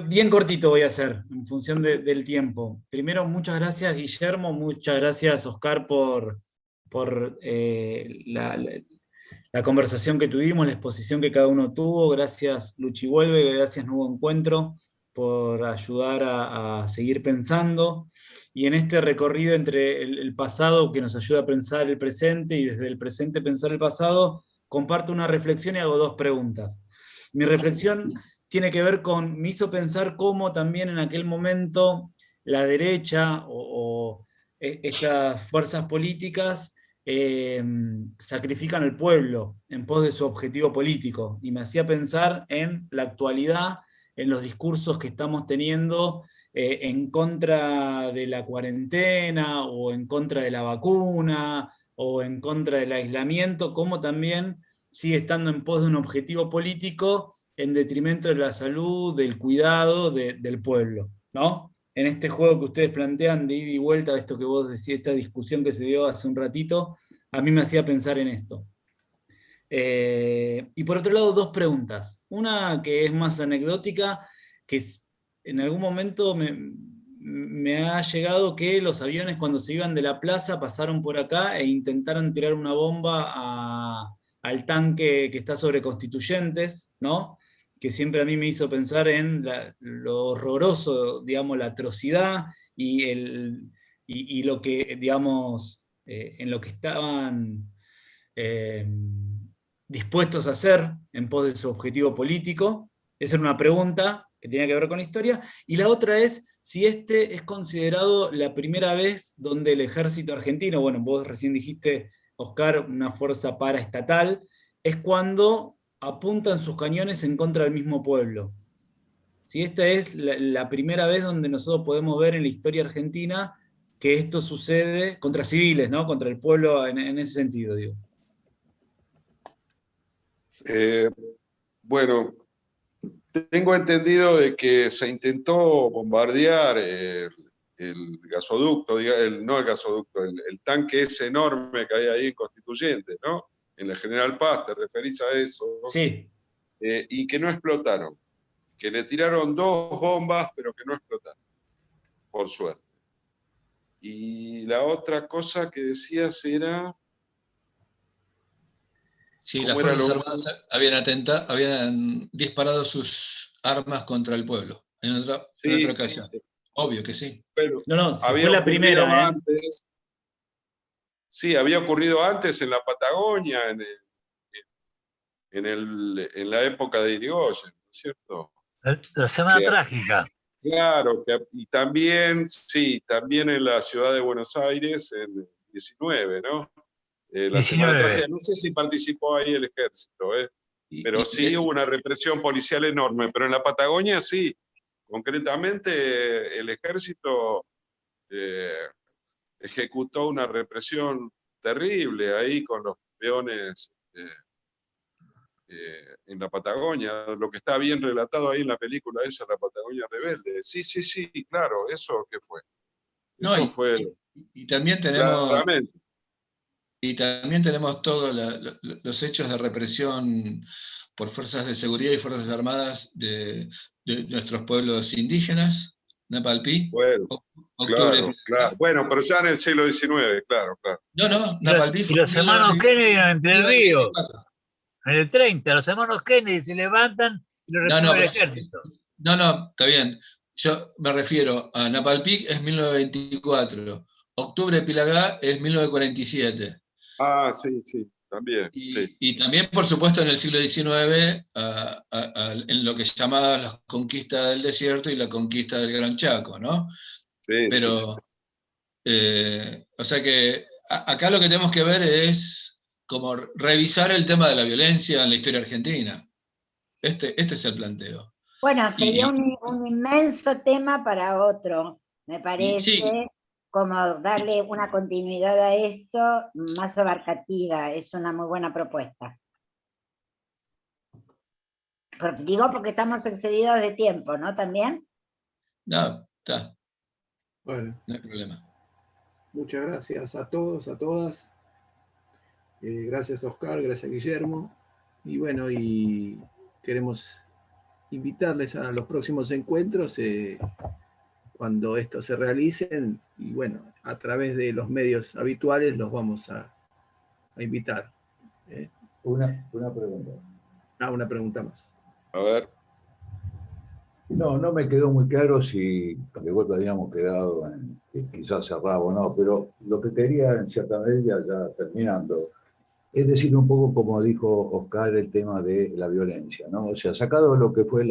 Bien cortito voy a hacer, en función del tiempo. Primero, muchas gracias, Guillermo, muchas gracias, Oscar, por la conversación que tuvimos, la exposición que cada uno tuvo. Gracias, Luchi Vuelve, gracias, Nuevo Encuentro, por ayudar a seguir pensando. Y en este recorrido entre el pasado, que nos ayuda a pensar el presente, y desde el presente pensar el pasado, comparto una reflexión y hago dos preguntas. Mi reflexión tiene que ver me hizo pensar cómo también en aquel momento la derecha o estas fuerzas políticas sacrifican al pueblo en pos de su objetivo político, y me hacía pensar en la actualidad, en los discursos que estamos teniendo en contra de la cuarentena, o en contra de la vacuna, o en contra del aislamiento, cómo también sigue estando en pos de un objetivo político en detrimento de la salud, del cuidado del pueblo, ¿no? En este juego que ustedes plantean de ida y vuelta, de esto que vos decís, esta discusión que se dio hace un ratito, a mí me hacía pensar en esto. Y por otro lado, dos preguntas. Una que es más anecdótica, que en algún momento me ha llegado que los aviones cuando se iban de la plaza pasaron por acá e intentaron tirar una bomba al tanque que está sobre Constituyentes, ¿no? Que siempre a mí me hizo pensar en lo horroroso, digamos, la atrocidad y lo que, digamos, en lo que estaban dispuestos a hacer en pos de su objetivo político. Esa era una pregunta que tenía que ver con la historia. Y la otra es si este es considerado la primera vez donde el ejército argentino, bueno, vos recién dijiste, Oscar, una fuerza paraestatal, es cuando apuntan sus cañones en contra del mismo pueblo. Si esta es la primera vez donde nosotros podemos ver en la historia argentina que esto sucede contra civiles, ¿no? Contra el pueblo en ese sentido, digo.
Bueno, tengo entendido de que se intentó bombardear el gasoducto, no el gasoducto, el tanque ese enorme que hay ahí en Constituyente, ¿no? En la General Paz, ¿te referís a eso?
Sí.
Y que no explotaron. Que le tiraron 2 bombas, pero que no explotaron. Por suerte. Y la otra cosa que decías era...
Sí, las Fuerzas Armadas habían disparado sus armas contra el pueblo en otra ocasión. Obvio que sí.
Pero
no, fue la primera.
Antes. Sí, había ocurrido antes en la Patagonia, en la época de Irigoyen, ¿no es cierto?
La semana trágica.
Claro, y también, sí, también en la ciudad de Buenos Aires, en el 19, ¿no? La semana trágica, no sé si participó ahí el ejército, pero sí hubo una represión policial enorme, pero en la Patagonia sí, concretamente el ejército ejecutó una represión terrible ahí con los peones en la Patagonia, lo que está bien relatado ahí en la película esa, La Patagonia Rebelde. Sí, claro, ¿eso qué fue?
No,
eso fue
y también tenemos...
claramente.
Y también tenemos todos los hechos de represión por fuerzas de seguridad y fuerzas armadas de nuestros pueblos indígenas, Napalpí.
Bueno, claro. Bueno, pero ya en el siglo XIX, claro.
No, Napalpí
fue... Y los hermanos Kennedy en Entre Ríos, en el 30, los hermanos Kennedy se levantan y lo recibe el ejército.
No, está bien. Yo me refiero a Napalpí, es 1924. Octubre de Pilagá es 1947.
Ah, sí, también.
Y también, por supuesto, en el siglo XIX, en lo que se llamaba la conquista del desierto y la conquista del Gran Chaco, ¿no? Pero, o sea que acá lo que tenemos que ver es como revisar el tema de la violencia en la historia argentina. Este es el planteo.
Bueno, sería un inmenso tema para otro, me parece. Como darle una continuidad a esto más abarcativa, es una muy buena propuesta. Digo porque estamos excedidos de tiempo, ¿no? ¿También?
No, está.
Bueno.
No hay problema.
Muchas gracias a todos, a todas. Gracias Oscar, gracias Guillermo. Y bueno, y queremos invitarles a los próximos encuentros cuando estos se realicen, y bueno, a través de los medios habituales los vamos a invitar.
Una pregunta.
Una pregunta más.
A ver.
No me quedó muy claro si de vuelta habíamos quedado en que quizás cerraba o no, pero lo que quería en cierta medida, ya terminando, es decir, un poco como dijo Oscar, el tema de la violencia, ¿no? O sea, sacado lo que fue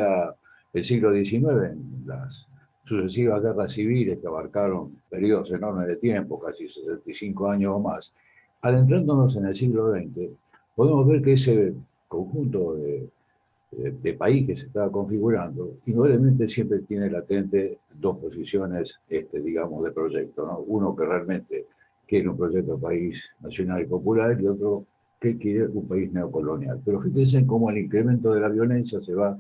el siglo XIX, las sucesivas guerras civiles que abarcaron periodos enormes de tiempo, casi 65 años o más, adentrándonos en el siglo XX, podemos ver que ese conjunto de país que se estaba configurando, indudablemente siempre tiene latente 2 posiciones, digamos, de proyecto, ¿no? Uno que realmente quiere un proyecto de país nacional y popular, y otro que quiere un país neocolonial. Pero fíjense en cómo el incremento de la violencia se va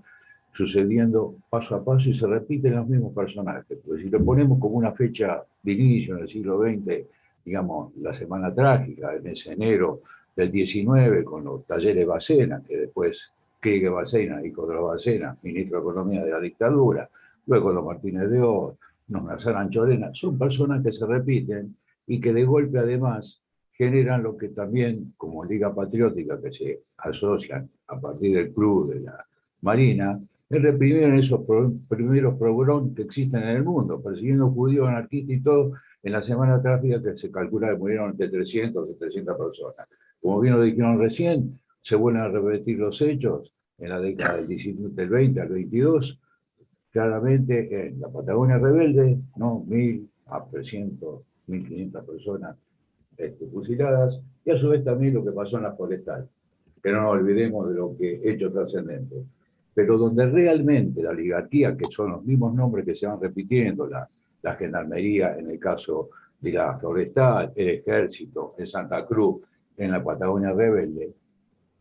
sucediendo paso a paso y se repiten los mismos personajes. Pues si lo ponemos como una fecha de inicio en el siglo XX, digamos, la Semana Trágica, en ese enero del 19, con los talleres Bacena, que después Kriege Bacena y contra Bacena, ministro de Economía de la dictadura, luego los Martínez de Oz, no, Hernán Chorena, son personas que se repiten y que de golpe además generan lo que también, como Liga Patriótica, que se asocian a partir del club de la Marina, es reprimir esos primeros pogroms que existen en el mundo, persiguiendo judíos, anarquistas y todo, en la semana trágica que se calcula que murieron entre 300 y 300 personas. Como bien lo dijeron recién, se vuelven a repetir los hechos en la década del 20 al 22, claramente en la Patagonia rebelde, ¿no? 1.000 a 300, 1.500 personas fusiladas, y a su vez también lo que pasó en la forestal, que no nos olvidemos de lo que hecho trascendente. Pero donde realmente la oligarquía, que son los mismos nombres que se van repitiendo, la gendarmería en el caso de la forestal, el ejército en Santa Cruz, en la Patagonia rebelde,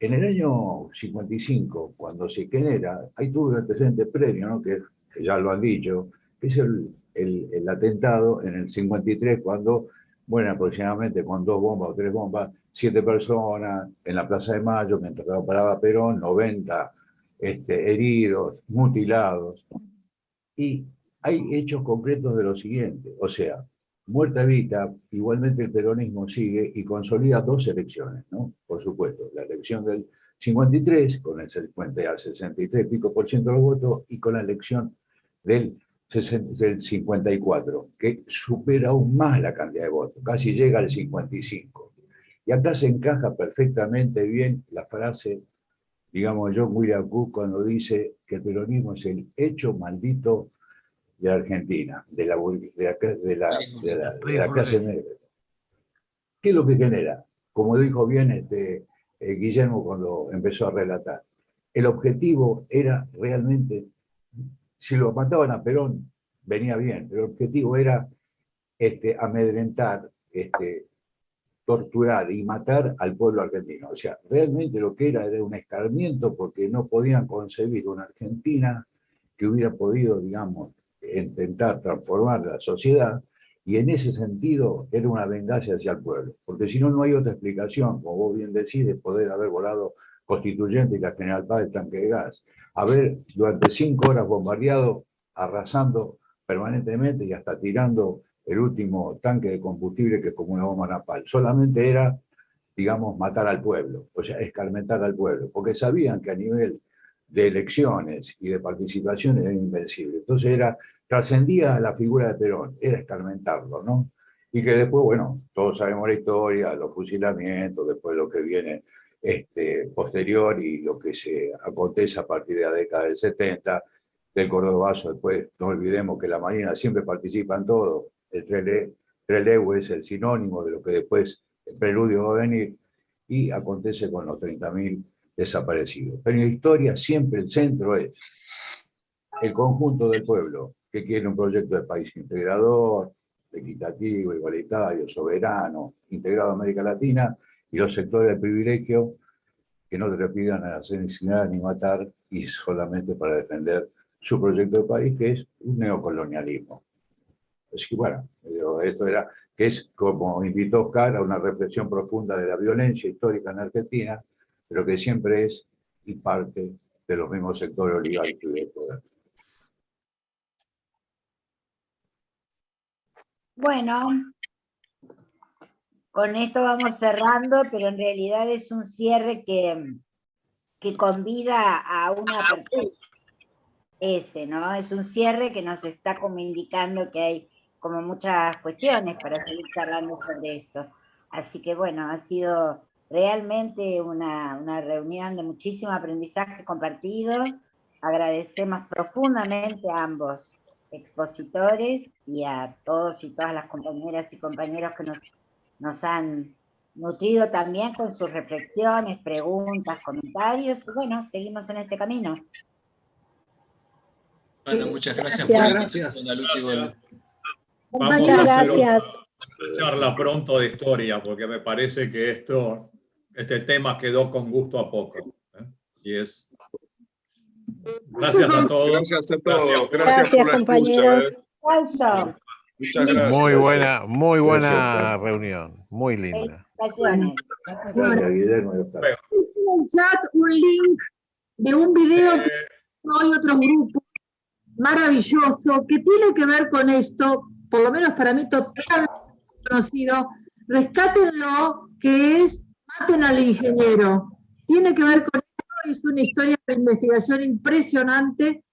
en el año 55, cuando se genera, ahí tuvo un antecedente previo, ¿no? que ya lo han dicho, que es el atentado en el 53, cuando, bueno, aproximadamente con 2 bombas o 3 bombas, 7 personas en la Plaza de Mayo, mientras paraba Perón, 90 heridos, mutilados. Y hay hechos concretos de lo siguiente, o sea, muerta Evita, igualmente el peronismo sigue y consolida 2 elecciones, ¿no? Por supuesto, la elección del 53, con el 50 al 63 pico por ciento de los votos, y con la elección del 54, que supera aún más la cantidad de votos, casi llega al 55. Y acá se encaja perfectamente bien la frase, digamos, John William Cook, cuando dice que el peronismo es el hecho maldito de Argentina, de la clase negra. ¿Qué es lo que genera? Como dijo bien Guillermo cuando empezó a relatar, el objetivo era realmente, si lo mataban a Perón, venía bien, pero el objetivo era amedrentar, torturar y matar al pueblo argentino. O sea, realmente lo que era un escarmiento, porque no podían concebir una Argentina que hubiera podido, digamos, intentar transformar la sociedad, y en ese sentido era una venganza hacia el pueblo, porque si no, no hay otra explicación, como vos bien decís, de poder haber volado Constituyente y la General Paz del tanque de gas, haber durante 5 horas bombardeado, arrasando permanentemente y hasta tirando el último tanque de combustible, que es como una bomba napal. Solamente era, digamos, matar al pueblo, o sea, escarmentar al pueblo, porque sabían que a nivel de elecciones y de participación era invencible. Entonces trascendía la figura de Perón, era escarmentarlo, ¿no? Y que después, bueno, todos sabemos la historia, los fusilamientos, después lo que viene posterior y lo que se acontece a partir de la década del 70, del Cordobazo. Después no olvidemos que la Marina siempre participa en todo, el relevo es el sinónimo de lo que después el preludio va a venir, y acontece con los 30.000 desaparecidos. Pero en la historia siempre el centro es el conjunto del pueblo, que quiere un proyecto de país integrador, equitativo, igualitario, soberano, integrado a América Latina, y los sectores de privilegio que no te pidan asesinar ni matar, y solamente para defender su proyecto de país, que es un neocolonialismo. Así que bueno, esto era, que es como invitó Oscar a una reflexión profunda de la violencia histórica en Argentina, pero que siempre es y parte de los mismos sectores oligárquicos del poder.
Bueno, con esto vamos cerrando, pero en realidad es un cierre que convida a una apertura. ¿No? Es un cierre que nos está como indicando que hay como muchas cuestiones para seguir charlando sobre esto. Así que bueno, ha sido realmente una reunión de muchísimo aprendizaje compartido. Agradecemos profundamente a ambos expositores y a todos y todas las compañeras y compañeros que nos han nutrido también con sus reflexiones, preguntas, comentarios. Y bueno, seguimos en este camino.
Bueno, muchas gracias.
Gracias.
Muchas gracias. Una charla pronto de historia, porque me parece que este tema quedó con gusto a poco. Y es... Gracias a todos.
Gracias a todos. Gracias por la
compañeros.
Escucha, Muchas gracias.
Muy buena reunión. Muy linda.
Felicitaciones.
En el chat un link de un video que hay otro grupo
maravilloso que tiene que ver con esto, por lo menos para mí totalmente conocido, Rescátenlo, que es Maten al ingeniero. Tiene que ver con esto, es una historia de investigación impresionante